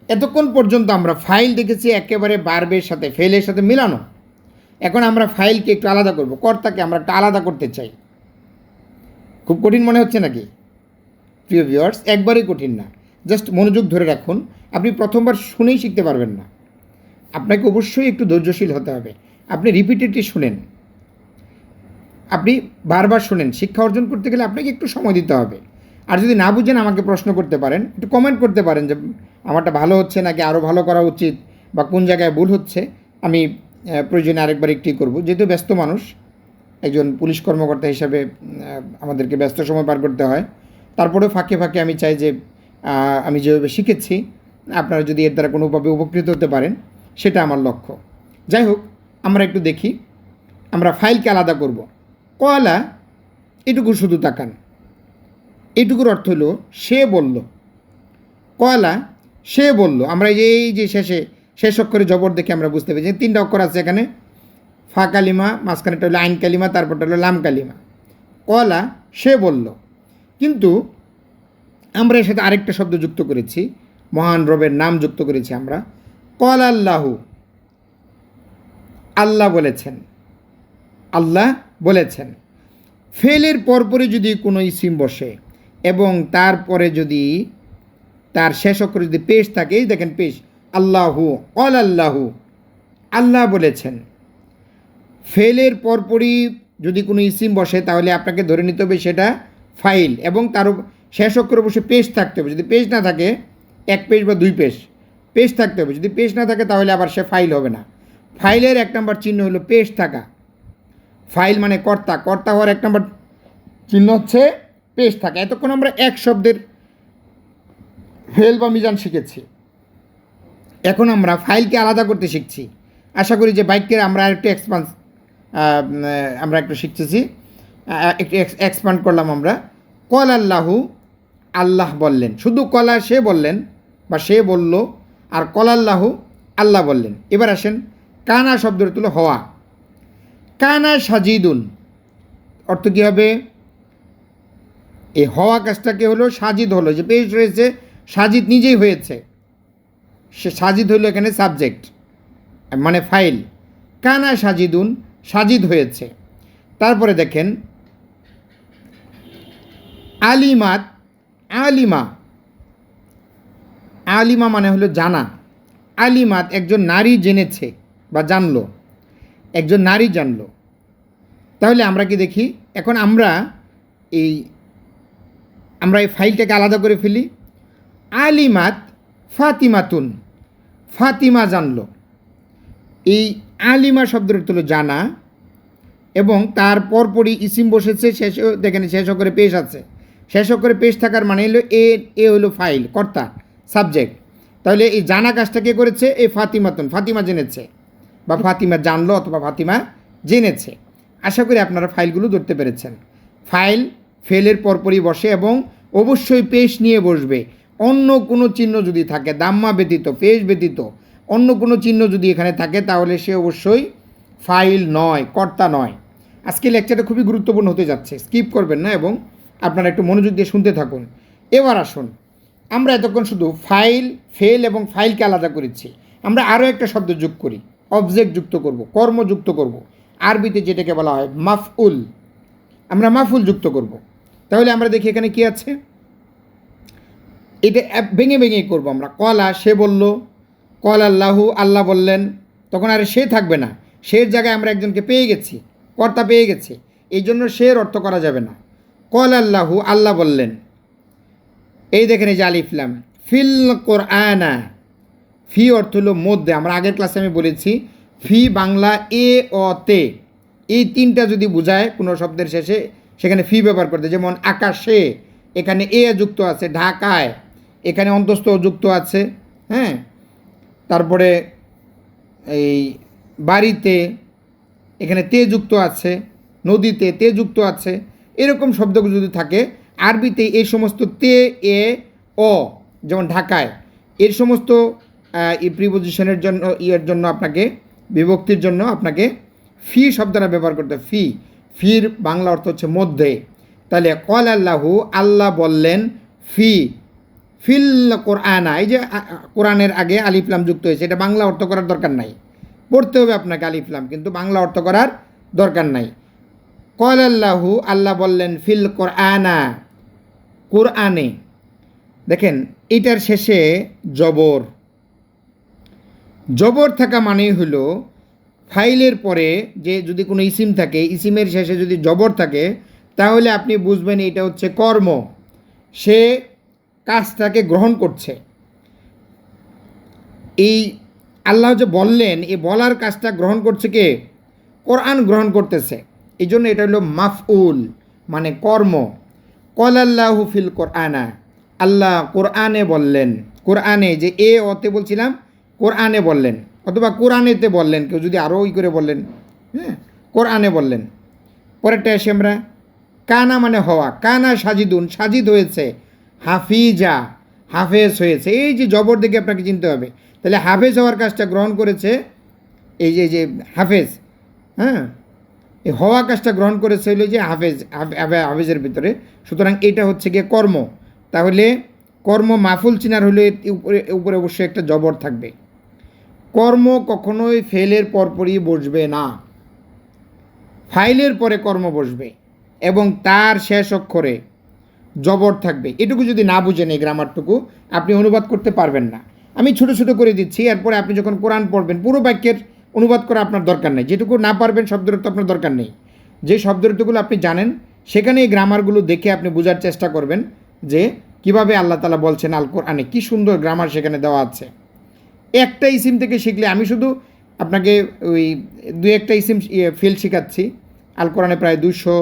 এতক্ষণ পর্যন্ত আমরা ফাইল দেখেছি একেবারে বার্বের সাথে, ফেলের সাথে মেলানো। এখন আমরা ফাইলকে একটু আলাদা করব, কর্তাকে আমরা একটা আলাদা করতে চাই। খুব কঠিন মনে হচ্ছে নাকি প্রিয় ভিউয়ার্স? একবারই কঠিন না, জাস্ট মনোযোগ ধরে রাখুন। আপনি প্রথমবার শুনেই শিখতে পারবেন না, আপনাকে অবশ্যই একটু ধৈর্যশীল হতে হবে। আপনি রিপিটেডলি শুনেন, আপনি বারবার শুনেন। শিক্ষা অর্জন করতে গেলে আপনাকে একটু সময় দিতে হবে। আর যদি না বুঝেন আমাকে প্রশ্ন করতে পারেন, একটু কমেন্ট করতে পারেন যে আমারটা ভালো হচ্ছে নাকি আরও ভালো করা উচিত, বা কোন জায়গায় ভুল হচ্ছে। আমি প্রয়োজনে আরেকবার একটি করব। যেহেতু ব্যস্ত মানুষ, একজন পুলিশ কর্মকর্তা হিসাবে আমাদেরকে ব্যস্ত সময় পার করতে হয়। তারপরেও ফাঁকে ফাঁকে আমি চাই যে আমি যেভাবে শিখেছি আপনারা যদি এর দ্বারা কোনোভাবে উপকৃত হতে পারেন, সেটা আমার লক্ষ্য। যাই হোক, আমরা একটু দেখি। আমরা ফাইলকে আলাদা করব। কয়লা, এটুকু শুধু তাকান। এটুকুর অর্থ হলো সে বলল। কয়লা, সে বলল। আমরা এই যে শেষ অক্ষরে জবর দেখে আমরা বুঝতে পেরেছি তিনটা অক্ষর আছে এখানে। ফা কালিমা, মাঝখানেটা হলো আইন কালিমা, তারপরটা হলো লাম কালিমা। কয়লা, সে বলল। কিন্তু আমরা এর সাথে আরেকটা শব্দ যুক্ত করেছি, মহান রবের নাম যুক্ত করেছি আমরা। কল আল্লাহু, আল্লাহ বলেছেন, আল্লাহ বলেছেন। ফেলের পরপরই যদি কোনো ইসিম বসে এবং তারপরে যদি তার শেষ অক্ষরে যদি পেশ থাকে, এই দেখেন পেশ, আল্লাহু, কল আল্লাহু, আল্লাহ বলেছেন। ফেলের পরপরই যদি কোনো ইসিম বসে তাহলে আপনাকে ধরে নিতে হবে সেটা ফাইল, এবং তার শেষ অক্ষরে বসে পেশ থাকতে হবে। যদি পেশ না থাকে, এক পেশ বা দুই পেশ থাকতে হবে। যদি পেশ না থাকে তাহলে আবার সে ফাইল হবে না। ফাইলের এক নম্বর চিহ্ন হলো পেশ থাকা। ফাইল মানে কর্তা, কর্তা হওয়ার এক নম্বর চিহ্ন হচ্ছে পেশ থাকা। এতক্ষণ আমরা এক শব্দের ফেল বা মিজান শিখেছি, এখন আমরা ফাইলকে আলাদা করতে শিখছি। আশা করি যে বাক্যের আমরা একটু আমরা একটু শিখতেছি, একটু এক্সপান্ড করলাম আমরা। কল আল্লাহু, আল্লাহ বললেন। শুধু কলা, সে বললেন বা সে বলল, আর কল আল্লাহু, আল্লাহ বললেন। এবার আসেন কানা শব্দের তুলো হওয়া। কানা সাজিদুন, অর্থ কী হবে? এই হওয়া কাজটাকে হলো সাজিদ হলো, যে পেশ রয়েছে সাজিদ নিজেই হয়েছে, সে সাজিদ হলো এখানে সাবজেক্ট মানে ফাইল। কানা সাজিদুন, সাজিদ হয়েছে। তারপরে দেখেন আলিমাত, আলিমা, আলিমা মানে হলো জানা। আলিমাত, একজন নারী জেনেছে বা জানলো, একজন নারী জানলো। তাহলে আমরা কি দেখি, এখন আমরা এই ফাইলটাকে আলাদা করে ফেলি। আলিমাত ফাতিমাতুন, ফাতিমা জানলো। এই আলিমা শব্দের হলো জানা, এবং তার পরপরই ইসিম বসেছে, শেষে দেখেন শেষ অক্ষরে পেশ আছে। শেষ অক্ষরে পেশ থাকার মানে হলো এ হলো ফাইল, কর্তা, সাবজেক্ট। তাহলে এই জানা কাজটা কে করেছে? এই ফাতিমাতুন, ফাতিমা জেনেছে বা ফাতিমা জানলো অথবা ফাতিমা জেনেছে। আশা করি আপনারা ফাইলগুলো ধরতে পেরেছেন। ফাইল ফেলের পরপরই বসে এবং অবশ্যই পেশ নিয়ে বসবে। অন্য কোনো চিহ্ন যদি থাকে, দাম্মা ব্যতীত, পেশ ব্যতীত অন্য কোনো চিহ্ন যদি এখানে থাকে তাহলে সে অবশ্যই ফাইল নয়, কর্তা নয়। আজকে লেকচারটা খুবই গুরুত্বপূর্ণ হতে যাচ্ছে, স্কিপ করবেন না এবং আপনারা একটু মনোযোগ দিয়ে শুনতে থাকুন। এবার আসুন, আমরা এতক্ষণ শুধু ফাইল, ফেল এবং ফাইলকে আলাদা করেছি। আমরা আরও একটা শব্দ যোগ করি, অবজেক্ট যুক্ত করব, কর্ম যুক্ত করব। আরবিতে যেটাকে বলা হয় মাফউল, আমরা মাফউল যুক্ত করব। তাহলে আমরা দেখি এখানে কি আছে, এটা ভেঙে ভেঙে করবো আমরা। কলা, সে বলল, কল আল্লাহু, আল্লাহ বললেন। তখন আর সে থাকবে না, সের জায়গায় আমরা একজনকে পেয়ে গেছি, কর্তা পেয়ে গেছি, এই জন্য সের অর্থ করা যাবে না। কল আল্লাহু, আল্লাহ বললেন। এই দেখেন এই যে আলিফ লাম, ফিল কোরআনা, ফি অর্থ হলো মধ্যে। আমরা আগের ক্লাসে আমি বলেছি ফি বাংলা এ অ তে, এই তিনটা যদি বোঝায় কোনো শব্দের শেষে সেখানে ফি ব্যবহার করতে। যেমন আকাশে, এখানে এ যুক্ত আছে। ঢাকায়, এখানে অন্তস্থ যুক্ত আছে। হ্যাঁ, তারপরে এই বাড়িতে, এখানে তে যুক্ত আছে। নদীতে তে যুক্ত আছে। এরকম শব্দগুলো যদি থাকে আরবিতে, এই সমস্ত তে, এ, অ, যেমন ঢাকায়, এর সমস্ত প্রিপোজিশনের জন্য, ইয়ের জন্য আপনাকে, বিভক্তির জন্য আপনাকে ফি শব্দটা ব্যবহার করতে। ফি, ফির বাংলা অর্থ হচ্ছে মধ্যে। তাহলে কল আল্লাহু, আল্লাহ বললেন, ফি ফিল কোরআনা, এই যে কোরআনের আগে আলিফলাম যুক্ত হয়েছে, এটা বাংলা অর্থ করার দরকার নাই, পড়তে হবে আপনাকে আলিফলাম, কিন্তু বাংলা অর্থ করার দরকার নাই। কল আল্লাহু, আল্লাহ বললেন, ফিল কোরআনা, কোরআনে। দেখেন এটার শেষে জবর, জবর থাকা মানেই হলো ফাইলের পরে যে যদি কোনো ইসিম থাকে, ইসিমের শেষে যদি জবর থাকে তাহলে আপনি বুঝবেন এটা হচ্ছে কর্ম, সে কাজটাকে গ্রহণ করছে। এই আল্লাহ যে বললেন, এই বলার কাজটা গ্রহণ করছে কে? কোরআন গ্রহণ করতেছে। এই জন্য এটা হলো মাফউল, মানে কর্ম। কল আল্লাহু ফিল কোরআনা, আল্লাহ কোরআনে বললেন। কোরআনে, যে এ অতে বলছিলাম, কোরআনে বললেন, অথবা কোরআনেতে বললেন, কেউ যদি আরও ওই করে বললেন, হ্যাঁ, কোরআনে বললেন। পরেরটা এসে আমরা কানা মানে হওয়া, কানা সাজিদুন, সাজিদ হয়েছে। হাফিজা, হাফেজ হয়েছে। এই যে জবর দেখে আপনাকে চিনতে হবে। তাহলে হাফেজ হওয়ার কাজটা গ্রহণ করেছে এই যে হাফেজ, হ্যাঁ, এই হওয়া কাজটা গ্রহণ করেছে হলো যে হাফেজ, হাফেজের ভিতরে। সুতরাং এটা হচ্ছে গিয়ে কর্ম। তাহলে কর্ম মাফুল চিনার হলে উপরে অবশ্যই একটা জবর থাকবে। কর্ম কখনোই ফেলের পরপরই বসবে না, ফাইলের পরে কর্ম বসবে এবং তার শেষ অক্ষরে জবর থাকবে। এটুকু যদি না বুঝেন এই গ্রামারটুকু, আপনি অনুবাদ করতে পারবেন না। আমি ছোট ছোট করে দিচ্ছি, এরপরে আপনি যখন কোরআন পড়বেন পুরো বাক্যের অনুবাদ করা আপনার দরকার নেই। যেটুকু না পারবেন শব্দরত্ব আপনার দরকার নেই। যে শব্দরত্বগুলো আপনি জানেন সেখানে এই গ্রামারগুলো দেখে আপনি বোঝার চেষ্টা করবেন যে কিভাবে আল্লাহ তাআলা বলছেন আল কোরআনে, কি সুন্দর গ্রামার সেখানে দেওয়া আছে। একটা ইসিম থেকে শিখলে, আমি শুধু আপনাকে ওই দুই একটা ইসিম ফেল শেখাচ্ছি। আল কোরআনে প্রায় 200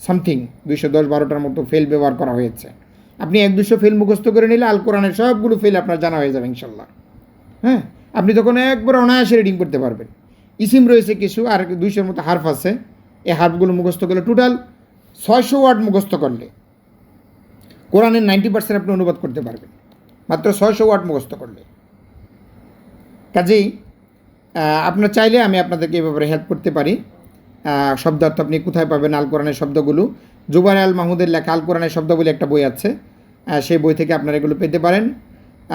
সামথিং, 210-12টার মতো ফেল ব্যবহার করা হয়েছে। আপনি 1-200 ফেল মুখস্থ করে নিলে আল কোরআনের সবগুলো ফেল আপনার জানা হয়ে যাবে ইনশাল্লাহ। হ্যাঁ, আপনি তখন একবার অনায়াসে রিডিং করতে পারবেন। ইসিম রয়েছে কিছু, আর 200-র মতো হার্ফ আছে। এই হার্ফগুলো মুখস্থ করলে টোটাল 600 ওয়ার্ড মুখস্থ করলে কোরআনের 90% আপনি অনুবাদ করতে পারবেন, মাত্র 600 ওয়ার্ড মুখস্থ করলে। কাজেই আপনার চাইলে আমি আপনাদেরকে এই ব্যাপারে হেল্প করতে পারি। শব্দার্থ আপনি কোথায় পাবেন আল কোরআনের শব্দগুলো? জুবাইর আল মাহমুদের লেখা আল কোরআনের শব্দ বলে একটা বই আছে, সেই বই থেকে আপনারা এগুলো পেতে পারেন।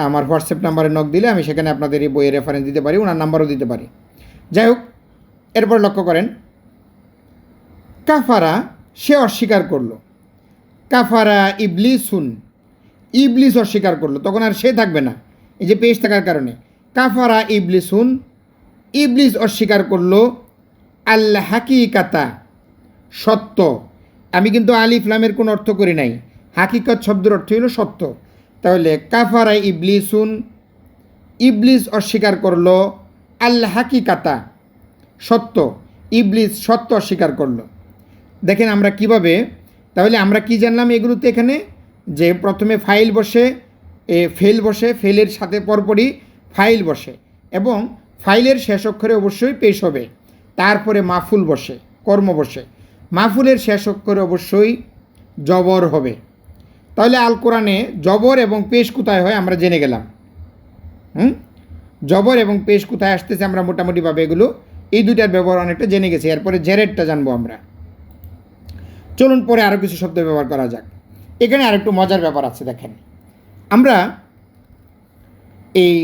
আমার হোয়াটসঅ্যাপ নাম্বারে নক দিলে আমি সেখানে আপনাদের এই বইয়ের রেফারেন্স দিতে পারি, ওনার নাম্বারও দিতে পারি। যাই হোক, এরপর লক্ষ্য করেন, কাফারা, সে অস্বীকার করলো। কাফারা ইবলিসুন, ইবলিস অস্বীকার করলো, তখন আর সে থাকবে না, এই যে পেশ থাকার কারণে। কাফারা ইবলিসুন, ইবলিস অস্বীকার করলো। আল হাকিকাতা, সত্য। আমি কিন্তু আলিফ লামের কোনো অর্থ করি নাই, হাকিকত শব্দের অর্থ হলো সত্য। তাহলে কাফারা ইবলিসুন, ইবলিস অস্বীকার করলো। আল হাকিকাতা, সত্য। ইবলিস সত্য অস্বীকার করলো। দেখেন আমরা কিভাবে, তাহলে আমরা কি জানলাম এগুলোতে এখানে, যে প্রথমে ফাইল বসে, ফেল বসে, ফেলের সাথে পরপরই ফাইল বসে এবং ফাইলের শেষ অক্ষরে অবশ্যই পেশ হবে। তারপরে মাফুল বসে, কর্ম বসে। মাফুলের শেষ অক্ষরে অবশ্যই জবর হবে। তাহলে আল কোরআনে জবর এবং পেশ কোথায় হয় আমরা জেনে গেলাম। জবর এবং পেশ কোথায় আসতেছে আমরা মোটামুটিভাবে এগুলো এই দুইটার ব্যবহার অনেকটা জেনে গেছি। এরপরে জেরেরটা জানবো আমরা। চলুন পরে আরও কিছু শব্দ ব্যবহার করা যাক। এখানে আরেকটু মজার ব্যাপার আছে, দেখেন। আমরা এই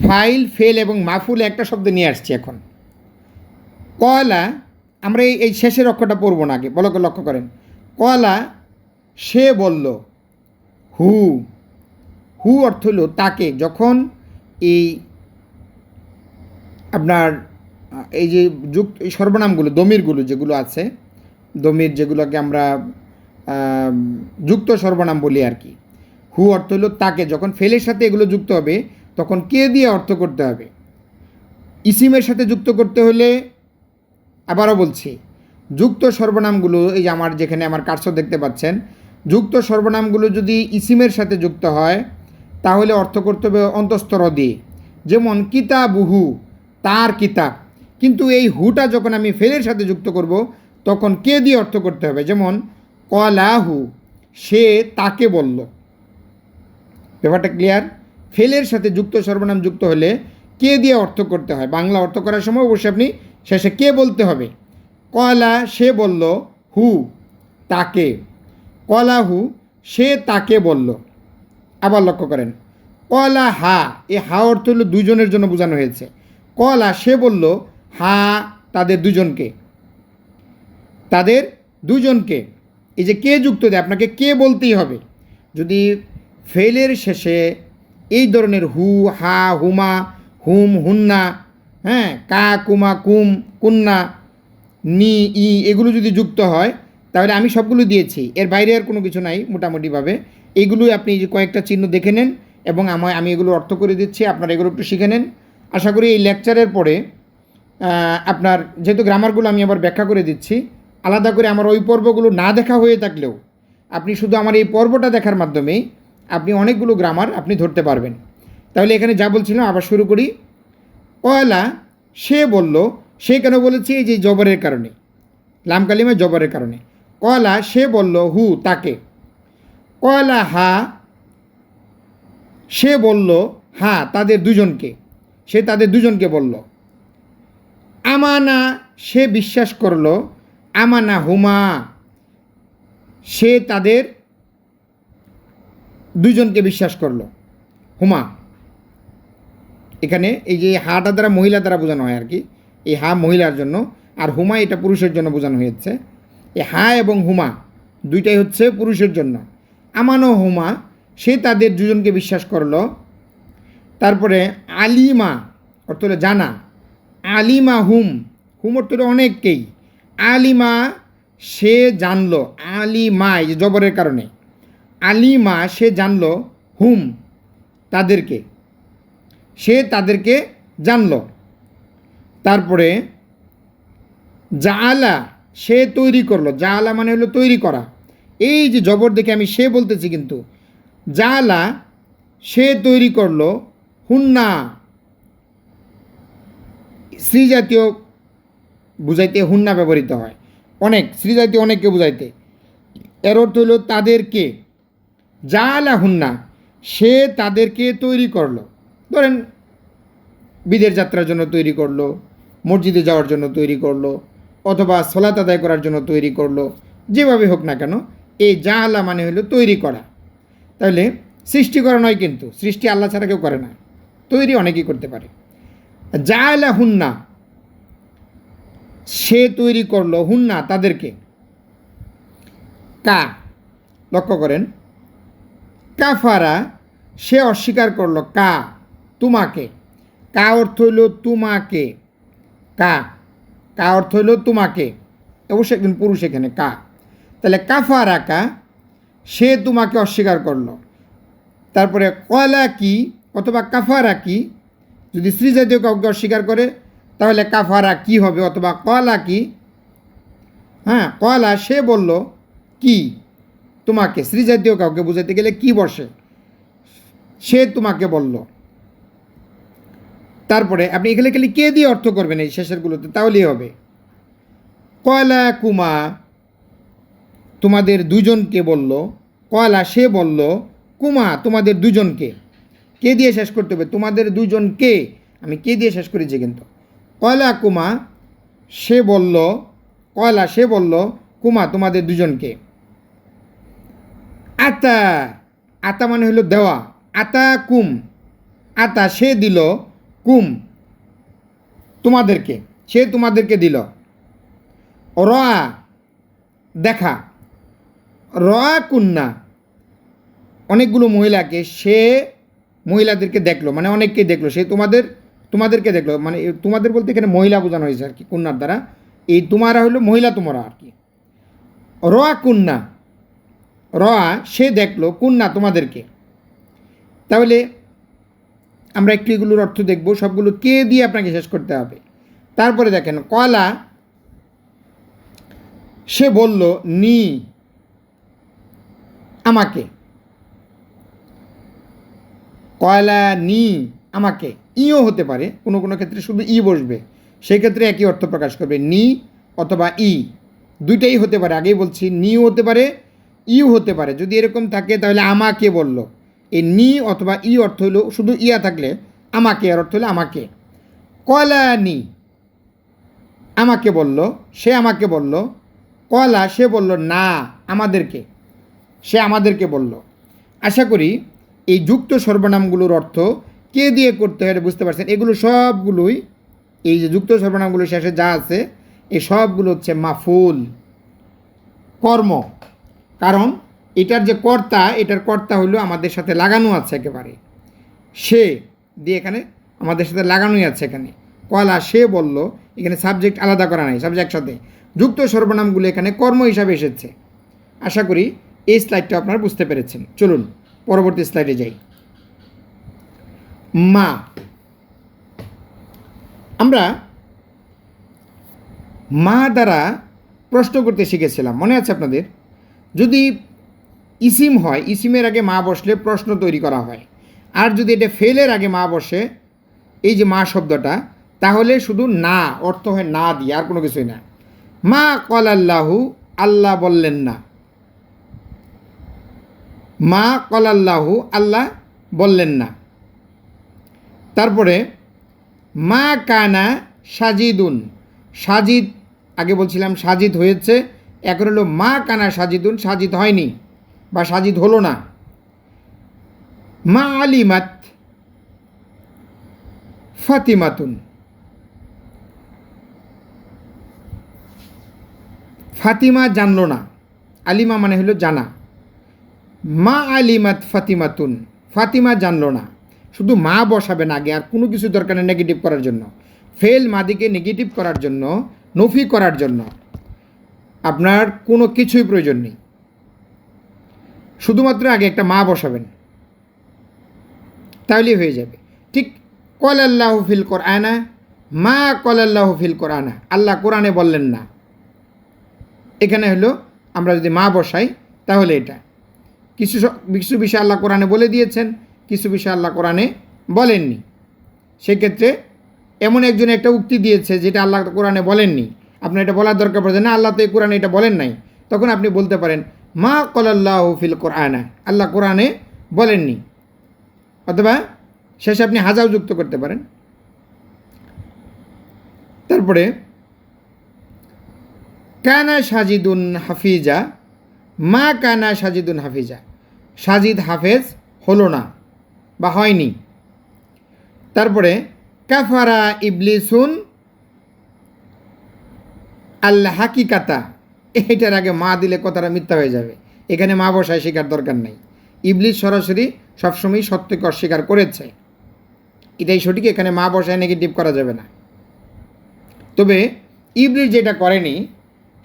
ফাইল, ফেল এবং মাফুলে একটা শব্দ নিয়ে আসছি এখন। কয়লা, আমরা এই শেষের অক্ষরটা পড়ব না আগে, বলো লক্ষ্য করেন। কয়লা সে বলল, হু, হু অর্থ হলো তাকে। যখন এই আপনার এই যে এই সর্বনামগুলো, দমিরগুলো যেগুলো আছে, দমির যেগুলোকে আমরা যুক্ত সর্বনাম বলি আর কি, হু অর্থ হলো তাকে। যখন ফেলের সাথে এগুলো যুক্ত হবে তখন কে দিয়ে অর্থ করতে হবে। ইসিমের সাথে যুক্ত করতে হলে, আবারও বলছি, যুক্ত সর্বনামগুলো, এই যে আমার যেখানে আমার কার্সর দেখতে পাচ্ছেন, যুক্ত সর্বনামগুলো যদি ইসিমের সাথে যুক্ত হয় তাহলে অর্থ করতে হবে অন্তঃস্থ র দিয়ে। যেমন কিতাবুহু, তার কিতাব। কিন্তু এই হুটা যখন আমি ফেলের সাথে যুক্ত করব তখন কে দিয়ে অর্থ করতে হবে। যেমন কলাহু, সে তাকে বলল। ব্যাপারটা ক্লিয়ার? ফেলের সাথে যুক্ত সর্বনাম যুক্ত হলে কে দিয়ে অর্থ করতে হয়। বাংলা অর্থ করার সময় অবশ্যই আপনি শেষে কে বলতে হবে। কলা, সে বলল, হু, তাকে। কলাহু, সে তাকে বলল। আবার লক্ষ্য করেন, কলা হা, এ হা অর্থ হলো দুজনের জন্য বোঝানো হয়েছে। কলা, সে বলল, হা, তাদের দুজনকে। তাদের দুজনকে। এই যে কে যুক্ত দেয়, আপনাকে কে বলতেই হবে। যদি ফেলের শেষে এই ধরনের হু, হা, হুমা, হুম, হুন্না, হ্যাঁ, কা, কুমা, কুম, কুন্না, নি, ই, এগুলো যদি যুক্ত হয় তাহলে আমি সবগুলো দিয়েছি, এর বাইরে আর কোনো কিছু নাই মোটামুটিভাবে। এইগুলোই আপনি যে কয়েকটা চিহ্ন দেখে নেন এবং আমি এগুলো অর্থ করে দিচ্ছি, আপনারা এগুলো একটু শিখে নেন। আশা করি এই লেকচারের পরে আপনার, যেহেতু গ্রামারগুলো আমি আবার ব্যাখ্যা করে দিচ্ছি, আলাদা করে আমার ওই পর্বগুলো না দেখা হয়ে থাকলেও আপনি শুধু আমার এই পর্বটা দেখার মাধ্যমেই আপনি অনেকগুলো গ্রামার আপনি ধরতে পারবেন। তাহলে এখানে যা বলছিলাম আবার শুরু করি। কয়লা, সে বলল, সে কেন বলেছি, এই যে জবরের কারণে, লাম কালিমা জবরের কারণে। কয়লা, সে বলল, হু, তাকে। কয়লা হা, সে বলল, হা, তাদের দুজনকে। সে তাদের দুজনকে বলল। আমানা, সে বিশ্বাস করল। আমানা হুমা, সে তাদের দুজনকে বিশ্বাস করল। হুমা, এখানে এই যে হাটা দ্বারা মহিলা দ্বারা বোঝানো হয় আর কি, এই হা মহিলার জন্য, আর হুমা এটা পুরুষের জন্য বোঝানো হয়েছে। এই হা এবং হুমা দুইটাই হচ্ছে পুরুষের জন্য। আমানো হুমা, সে তাদের দুজনকে বিশ্বাস করল। তারপরে আলিমা অর্থ হলো জানা। আলিমা হুম, হুম অর্থ হলো অনেককেই। আলিমা, সে জানল। আলিমা, এই যে জবরের কারণে, আলিমা, সে জানল, হুম, তাদেরকে। সে তাদেরকে জানল। তারপরে জাআলা, সে তৈরি করলো। জাআলা মানে হলো তৈরি করা। এই যে জবর দেখে আমি সে বলতেছি, কিন্তু জাআলা, সে তৈরি করলো। হুন্না, স্ত্রী জাতীয় বুঝাইতে হুন্না ব্যবহৃত হয়, অনেক, স্ত্রী জাতীয় অনেককে বুঝাইতে। এর অর্থ হলো তাদেরকে। জাআলা হুন্না, সে তাদেরকে তৈরি করলো। ধরেন বিদের যাত্রার জন্য তৈরি করলো, মসজিদে যাওয়ার জন্য তৈরি করলো, অথবা সলাত আদায় করার জন্য তৈরি করলো, যেভাবে হোক না কেন, এই জাআলা মানে হলো তৈরি করা। তাহলে সৃষ্টি করা নয়, কিন্তু সৃষ্টি আল্লাহ ছাড়া কেউ করে না, তৈরি অনেকেই করতে পারে। জাআলা হুন্না, সে তৈরি করলো, হুন্না, তাদেরকে। কা, লক্ষ্য করেন, কাফারা, সে অস্বীকার করলো। কা, তোমাকে। কা অর্থ হইল তোমাকে। কা, কা অর্থ হইল তোমাকে, অবশ্যই একজন পুরুষ এখানে, কা। তাহলে কাফারা কা, সে তোমাকে অস্বীকার করলো। তারপরে কলা কি অথবা কাফারা কি, যদি স্ত্রী জাতীয় কাউকে অস্বীকার করে তাহলে কাফারা কি হবে, অথবা কলা কি। হ্যাঁ, কলা, সে বলল, কি, তোমাকে। স্ত্রী জাতীয় কাউকে বোঝাতে গেলে কি বসে, সে তোমাকে বলল। তারপরে আপনি এখানে খালি কে দিয়ে অর্থ করবেন এই শেষেরগুলোতে, তাহলেই হবে। কয়লা কুমা, তোমাদের দুজনকে বলল। কয়লা, সে বলল। কুমা, তোমাদের দুজনকে। কে দিয়ে শেষ করতে হবে? তোমাদের দুজনকে। আমি কে দিয়ে শেষ করেছি কিন্তু। কয়লা কুমা, সে বলল। কয়লা, সে বলল। কুমা, তোমাদের দুজনকে। আতা, আতা মানে হলো দেওয়া। আতা কুম, আতা সে দিল। কুম, তোমাদেরকে, সে তোমাদেরকে দিল। রা, দেখা। রা কুন্না, অনেকগুলো মহিলাকে সে মহিলাদেরকে দেখলো, মানে অনেককে দেখলো। সে তোমাদেরকে দেখলো, মানে তোমাদের বলতে এখানে মহিলা বোঝানো হয়েছে আর কি কুন্নার দ্বারা। এই তোমারা হলো মহিলা তোমরা আর কি। রা কুন্না, রা সে দেখলো। কুন্না তোমাদেরকে। তাহলে আমরা একটু এগুলোর অর্থ দেখব। সবগুলো কে দিয়ে আপনাকে শেষ করতে হবে। তারপরে দেখেন, কয়লা সে বলল নি, আমাকে। কয়লা নি, আমাকে। ইও হতে পারে, কোনো কোনো ক্ষেত্রে শুধু ই বসবে, সেই ক্ষেত্রে একই অর্থ প্রকাশ করবে। নি অথবা ই, দুইটাই হতে পারে। আগেই বলছি নিও হতে পারে, ইও হতে পারে। যদি এরকম থাকে তাহলে আমাকে বলল। এই নি অথবা ই অর্থ হলো, শুধু ইয়া থাকলে আমাকে, আর অর্থ হলো আমাকে। কয়লা নি, আমাকে বলল। সে আমাকে বলল। কয়লা সে বলল না, আমাদেরকে। সে আমাদেরকে বলল। আশা করি এই যুক্ত সর্বনামগুলোর অর্থ কে দিয়ে করতে হয় বুঝতে পারছেন। এগুলো সবগুলোই, এই যে যুক্ত সর্বনামগুলো শেষে যা আছে, এই সবগুলো হচ্ছে মাফুল, কর্ম। কারণ এটার যে কর্তা, এটার কর্তা হলো আমাদের সাথে লাগানো আছে একেবারে। সে দিয়ে এখানে আমাদের সাথে লাগানোই আছে এখানে। কয়লা সে বলল, এখানে সাবজেক্ট আলাদা করা নাই, সাবজেক্ট সাথে। যুক্ত সর্বনামগুলো এখানে কর্ম হিসাবে এসেছে। আশা করি এই স্লাইডটা আপনারা বুঝতে পেরেছেন। চলুন পরবর্তী স্লাইডে যাই। মা, আমরা মা দ্বারা প্রশ্ন করতে শিখেছিলাম, মনে আছে আপনাদের? যদি ইসিম হয়, ইসিমের আগে মা বসলে প্রশ্ন তৈরি করা হয়। আর যদি এটা ফেলের আগে মা বসে, এই যে মা শব্দটা, তাহলে শুধু না, অর্থ হয় না দিয়ে, আর কোনো কিছুই না। মা কল আল্লাহু, আল্লাহ বললেন না। মা কল আল্লাহু, আল্লাহ বললেন না। তারপরে মা কানা সাজিদুন, সাজিদ, আগে বলছিলাম সাজিদ হয়েছে, এখন হলো মা কানা সাজিদুন, সাজিদ হয়নি বা সাজিদ হলো না। মা আলিমাত ফাতিমাতুন, ফাতিমা জানলো না। আলিমা মানে হলো জানা। মা আলিমাত ফাতিমাতুন, ফাতিমা জানলো না। শুধু মা বসাবেন আগে, আর কোনো কিছু দরকার নেই নেগেটিভ করার জন্য। ফেল মাদিকে নেগেটিভ করার জন্য, নফি করার জন্য আপনার কোনো কিছুই প্রয়োজন নেই। শুধুমাত্র আগে একটা মা বসাবেন, তাহলেই হয়ে যাবে। ঠিক কল আল্লাহ ফিল কোরআনা, মা কল আল্লাহ ফিল কোরআনা, আল্লাহ কোরআনে বললেন না। এখানে হলো আমরা যদি মা বসাই তাহলে এটা কিছু কিছু বিষয় আল্লাহ কোরআনে বলে দিয়েছেন, কিছু বিষয় আল্লাহ কোরআনে বলেননি। সেক্ষেত্রে এমন একজন একটা উক্তি দিয়েছে যেটা আল্লাহ কোরআনে বলেননি, আপনার এটা বলার দরকার পড়ছে না, আল্লাহ তো এই কোরআনে এটা বলেন নাই, তখন আপনি বলতে পারেন মা কলাল্লাহু ফিল কোরআনা, আল্লাহ কোরআনে বলেননি। অথবা শেষে আপনি হাজাও যুক্ত করতে পারেন। তারপরে কানা সাজিদুন হাফিজা, মা কানা সাজিদুন হাফিজা, সাজিদ হাফেজ হলো না বা হয়নি। তারপরে কাফারা ইবলিসুন আল্লাহ হাকিকাতা, এইটার আগে মা দিলে কথাটা মিথ্যা হয়ে যাবে। এখানে মা বসায় শেখার দরকার নাই। ইবলিস সরাসরি সবসময় সত্যকে অস্বীকার করেছে, এটাই সঠিক। এখানে মা বসায় নেগেটিভ করা যাবে না। তবে ইবলিস যেটা করেনি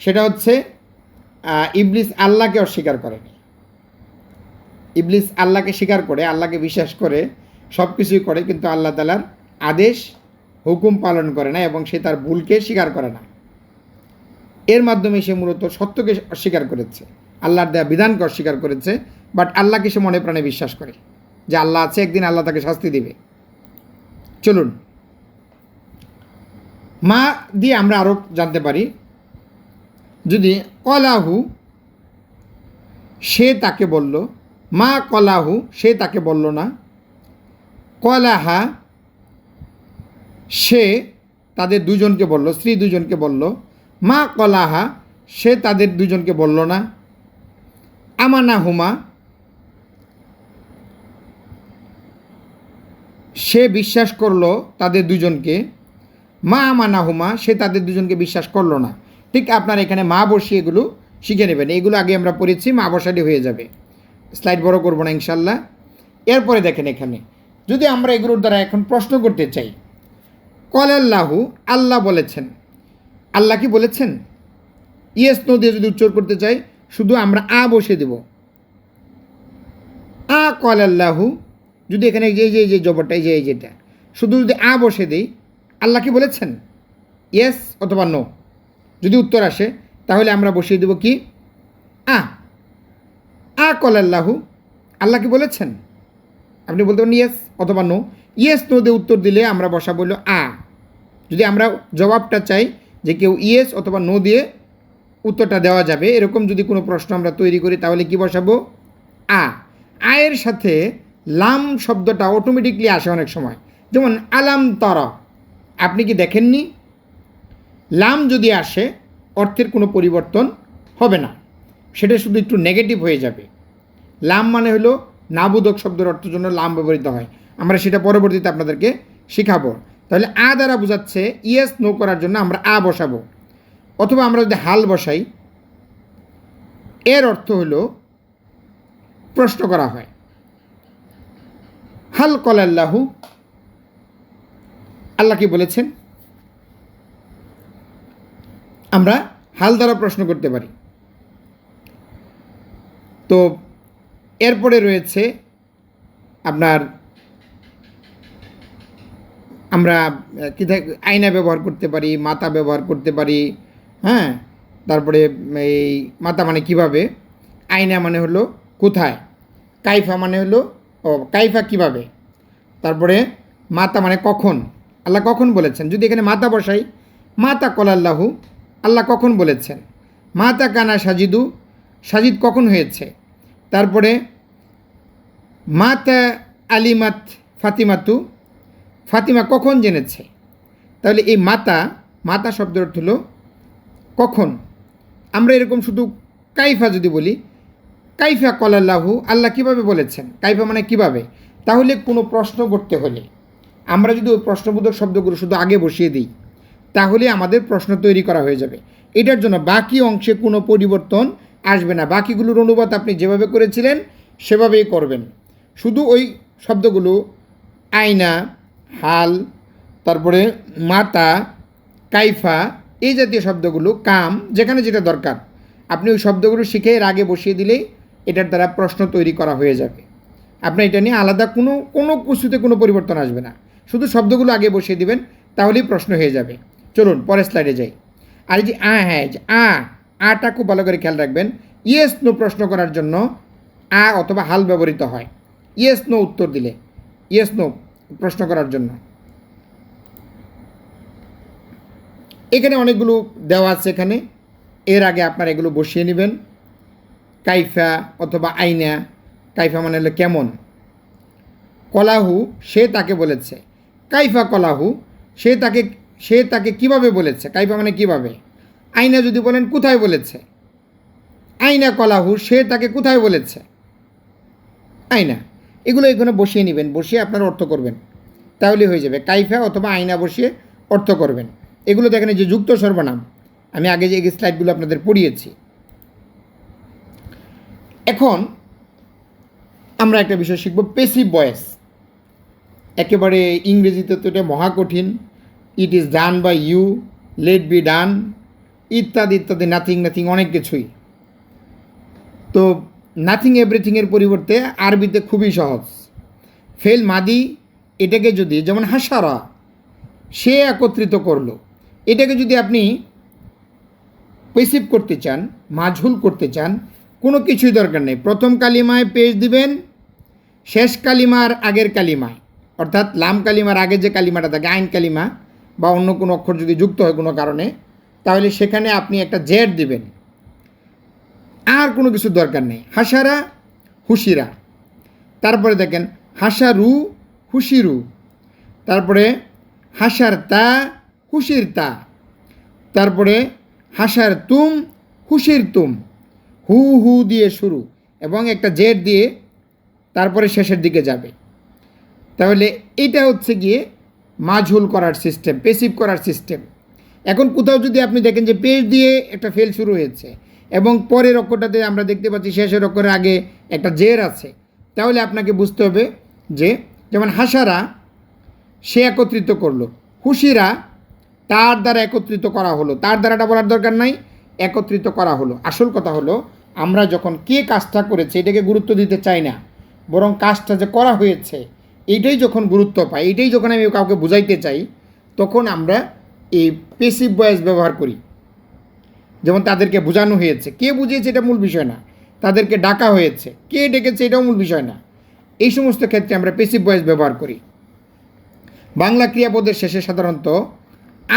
সেটা হচ্ছে ইবলিস আল্লাহকে অস্বীকার করেনি। ইবলিস আল্লাহকে স্বীকার করে, আল্লাহকে বিশ্বাস করে, সব কিছুই করে, কিন্তু আল্লাহ তাআলার আদেশ হুকুম পালন করে না এবং সে তার ভুলকে স্বীকার করে না। এর মাধ্যমে সে মূলত সত্যকে অস্বীকার করেছে, আল্লাহর দেয়া বিধানকে অস্বীকার করেছে। বাট আল্লাহকে সে মনে প্রাণে বিশ্বাস করে যে আল্লাহ আছে, একদিন আল্লাহ তাকে শাস্তি দিবে। চলুন মা দিয়ে আমরা আরও জানতে পারি, যদি কলাহু সে তাকে বলল, মা কলাহু সে তাকে বলল না, কলাহা সে তাদের দুজনকে বলল, স্ত্রী দুজনকে বলল, মা কলাহা সে তাদের দুজনকে বলল না, আমানা হুমা সে বিশ্বাস করলো তাদের দুজনকে, মা আমানা হুমা সে তাদের দুজনকে বিশ্বাস করলো না। ঠিক আপনারা এখানে মা বসিয়ে এগুলো শিখে নেবেন, এগুলো আগে আমরা পড়েছি, মা বসালে হয়ে যাবে। স্লাইড বড় করবো না ইনশাল্লাহ। এরপরে দেখেন এখানে যদি আমরা এগুলোর দ্বারা এখন প্রশ্ন করতে চাই, কলাল্লাহু আল্লাহ বলেছেন, আল্লাহ কি বলেছেন? ইয়েস নো দিয়ে যদি উচ্চারণ করতে চাই শুধু আমরা আ বসে দেব, আ কলাল্লাহু। যদি এখানে যে জবরটা এই যেটা শুধু যদি আ বসে দিই, আল্লাহ কি বলেছেন? ইয়েস অথবা নো। যদি উত্তর আসে তাহলে আমরা বসিয়ে দেব কি? আ কলাল্লাহু আল্লাহ কি বলেছেন? আপনি বলতে পারেন ইয়েস অথবা নো। ইয়েস নো দিয়ে উত্তর দিলে আমরা বসা বললো আ। যদি আমরা জবাবটা চাই যে কেউ ইয়েস অথবা নো দিয়ে উত্তরটা দেওয়া যাবে, এরকম যদি কোনো প্রশ্ন আমরা তৈরি করি তাহলে কি বসাবো? আ। আয়ের সাথে লাম শব্দটা অটোমেটিকলি আসে অনেক সময়, যেমন আলাম তরা, আপনি কি দেখেননি? লাম যদি আসে অর্থের কোনো পরিবর্তন হবে না, সেটা শুধু একটু নেগেটিভ হয়ে যাবে। লাম মানে হলো নাবোধক শব্দের অর্থের জন্য লাম ব্যবহৃত হয়, আমরা সেটা পরবর্তীতে আপনাদেরকে শেখাবো। তাহলে আ দ্বারা বোঝাচ্ছে ইয়েস নো করার জন্য আমরা আ বসাবো, অথবা আমরা যদি হাল বসাই, এর অর্থ হলো প্রশ্ন করা হয়। হাল কলাল্লাহু আল্লাহ কি বলেছেন? আমরা হাল দ্বারা প্রশ্ন করতে পারি। তো এরপরে রয়েছে আপনার আমরা কী আয়না ব্যবহার করতে পারি, মাথা ব্যবহার করতে পারি। হ্যাঁ, তারপরে এই মাথা মানে কিভাবে, আয়না মানে হলো কোথায়, কাইফা মানে হলো কাইফা কিভাবে, তারপরে মাতা মানে কখন, আল্লাহ কখন বলেছেন। যদি এখানে মাতা বসাই, মাতা কলাল্লাহু আল্লাহ কখন বলেছেন। মাতা কানা সাজিদু সাজিদ কখন হয়েছে। তারপরে মাতা আলিমাত ফাতিমাতু ফাতিমা কখন জেনেছে। তাহলে এই মাতা শব্দের অর্থ হলো কখন। আমরা এরকম শুধু কাইফা যদি বলি, কাইফা কলাল্লাহু আল্লাহ কিভাবে বলেছেন, কাইফা মানে কিভাবে। তাহলে কোনো প্রশ্ন করতে হলে আমরা যদি ওই প্রশ্নবোধক শব্দগুলো শুধু আগে বসিয়ে দিই তাহলে আমাদের প্রশ্ন তৈরি করা হয়ে যাবে। এটার জন্য বাকি অংশে কোনো পরিবর্তন আসবে না, বাকিগুলোর অনুবাদ আপনি যেভাবে করেছিলেন সেভাবেই করবেন। শুধু ওই শব্দগুলো আয়না, হাল, তারপরে মাতা, কাইফা এই জাতীয় শব্দগুলো, কাম, যেখানে যেটা দরকার আপনি ওই শব্দগুলো শিখে এর আগে বসিয়ে দিলেই এটার দ্বারা প্রশ্ন তৈরি করা হয়ে যাবে। আপনার এটা নিয়ে আলাদা কোনো কিছুতে কোনো পরিবর্তন আসবে না, শুধু শব্দগুলো আগে বসিয়ে দিবেন তাহলেই প্রশ্ন হয়ে যাবে। চলুন পরের স্লাইডে যাই। আর এই যে হ্যাঁ, যে আটা খুব ভালো করে খেয়াল রাখবেন। ইয়েস নো প্রশ্ন করার জন্য আ অথবা হাল ব্যবহৃত হয়। ইয়েস নো উত্তর দিলে, ইয়েস নো প্রশ্ন করার জন্য। এখানে অনেকগুলো দেওয়া আছে, এখানে এর আগে আপনারা এগুলো বসিয়ে নেবেন। কাইফা অথবা আইনা, কাইফা মানে হলো কেমন। কলাহু সে তাকে বলেছে, কাইফা কলাহু সে তাকে কিভাবে বলেছে, কাইফা মানে কিভাবে। আইনা যদি বলেন কোথায় বলেছে, আইনা কলাহু সে তাকে কোথায় বলেছে, আইনা। এগুলো এখানে বসিয়ে নেবেন, বসিয়ে আপনারা অর্থ করবেন তাহলে হয়ে যাবে। কাইফা অথবা আইনা বসিয়ে অর্থ করবেন। এগুলো দেখেন যে যুক্ত সর্বনাম, আমি আগে যে এই স্লাইডগুলো আপনাদের পড়িয়েছি। এখন আমরা একটা বিষয় শিখব, পেসিভ ভয়েস। একেবারে ইংরেজিতে তো এটা মহা কঠিন। It is done by you, let be done, ইত্যাদি ইত্যাদি, নাথিং অনেক কিছুই। তো নাথিং এভরিথিংয়ের পরিবর্তে আরবিতে খুবই সহজ। ফেল মাদি, এটাকে যদি যেমন হাসারা সে একত্রিত করলো, এটাকে যদি আপনি পেসিভ করতে চান, মাঝহুল করতে চান, কোনো কিছুই দরকার নেই। প্রথম কালিমায় পেশ দিবেন, শেষ কালিমার আগের কালিমায়, অর্থাৎ লাম কালিমার আগে যে কালিমাটা থাকে আইন কালিমা বা অন্য কোনো অক্ষর যদি যুক্ত হয় কোনো কারণে, তাহলে সেখানে আপনি একটা জেড দিবেন, আর কোনো কিছু দরকার নেই। হাসারা হুশিরা, তারপরে দেখেন হাসারু হুশিরু, তারপরে হাসার তা হুশির তা, তারপরে হাসার তুম হুশির তুম, হু হু দিয়ে শুরু এবং একটা জেড দিয়ে তারপরে শেষের দিকে যাবে। তাহলে এটা হচ্ছে গিয়ে মাঝুল করার সিস্টেম, পেসিভ করার সিস্টেম। এখন কোথাও যদি আপনি দেখেন যে পেশ দিয়ে একটা ফেল শুরু হয়েছে এবং পরের অক্ষরটাতে আমরা দেখতে পাচ্ছি শেষের অক্ষরের আগে একটা জের আছে, তাহলে আপনাকে বুঝতে হবে যে যেমন হাসারা সে একত্রিত করলো, হুশিরা তার দ্বারা একত্রিত করা হলো, তার দ্বারাটা বলার দরকার নাই, একত্রিত করা হলো। আসল কথা হলো আমরা যখন কে কাজটা করেছে এটাকে গুরুত্ব দিতে চাই না, বরং কাজটা যে করা হয়েছে এইটাই যখন গুরুত্ব পাই, এইটাই যখন আমি কাউকে বুঝাইতে চাই, তখন আমরা এই পেসিভ ভয়েস ব্যবহার করি। যেমন তাদেরকে বোঝানো হয়েছে, কে বুঝিয়েছে এটা মূল বিষয় না, তাদেরকে ডাকা হয়েছে, কে ডেকেছে এটাও মূল বিষয় না, এই সমস্ত ক্ষেত্রে আমরা পেসিভ ভয়েস ব্যবহার করি। বাংলা ক্রিয়াপদের শেষে সাধারণত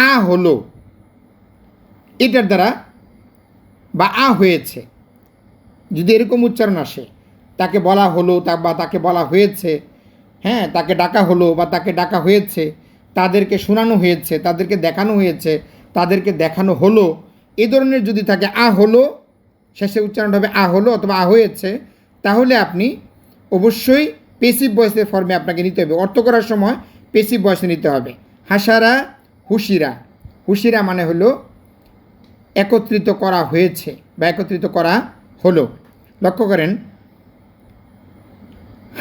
আ হলো এটার দ্বারা বা আ হয়েছে যদি এরকম উচ্চারণ আসে, তাকে বলা হলো বা তাকে বলা হয়েছে, হ্যাঁ, তাকে ডাকা হলো বা তাকে ডাকা হয়েছে, তাদেরকে শোনানো হয়েছে, তাদেরকে দেখানো হয়েছে, তাদেরকে দেখানো হলো, এই ধরনের যদি থাকে আ হলো, শেষে উচ্চারণ হবে আ হলো অথবা আ হয়েছে, তাহলে আপনি অবশ্যই পেসিভ ভয়েসের ফর্মে আপনাকে নিতে হবে। অর্থ করার সময় পেসিভ ভয়েসে নিতে হবে। হাসারা হুশিরা, হুশিরা মানে হলো একত্রিত করা হয়েছে বা একত্রিত করা হলো। লক্ষ্য করেন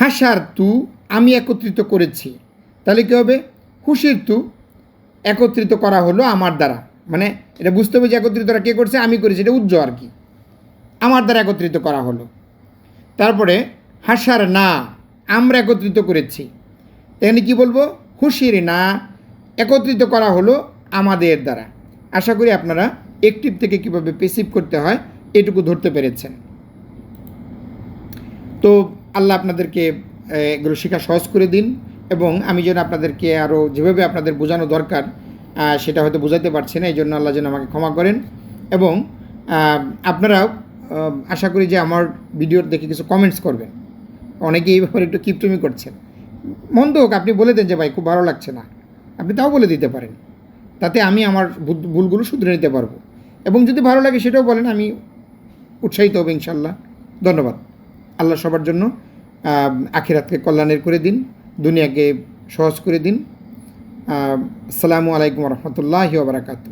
হাসার তু আমি একত্রিত করেছি, তাহলে কী হবে হুশির তু একত্রিত করা হলো আমার দ্বারা, মানে এটা বুঝতে হবে যে একত্রিতটা কে করছে, আমি করেছি, এটা উজ্জ্ব আর কি, আমার দ্বারা একত্রিত করা হলো। তারপরে হাসার না আমরা একত্রিত করেছি, এখানে কি বলবো হুশির না একত্রিত করা হলো আমাদের দ্বারা। আশা করি আপনারা অ্যাকটিভ থেকে কীভাবে পেসিভ করতে হয় এটুকু ধরতে পেরেছেন। তো আল্লাহ আপনাদেরকে এগুলো শেখা সহজ করে দিন, এবং আমি যেন আপনাদেরকে আরও যেভাবে আপনাদের বোঝানো দরকার সেটা হয়তো বোঝাতে পারছি না, এই জন্য আল্লাহ যেন আমাকে ক্ষমা করেন। এবং আপনারাও আশা করি যে আমার ভিডিওর দেখে কিছু কমেন্টস করবেন। অনেকেই এই ব্যাপারে একটু কিপটুমি করছেন, মন্দ হোক আপনি বলে দেন যে ভাই খুব ভালো লাগছে না, আপনি তাও বলে দিতে পারেন, তাতে আমি আমার ভুলগুলো শুধরে নিতে পারবো, এবং যদি ভালো লাগে সেটাও বলেন, আমি উৎসাহিত হব ইনশাল্লাহ। ধন্যবাদ। আল্লাহ সবার জন্য আখিরাতকে কল্যাণের করে দিন, দুনিয়াকে সহজ করে দিন। আসসালামু আলাইকুম রহমতুল্লাহি ওয়া বারাকাতুহু।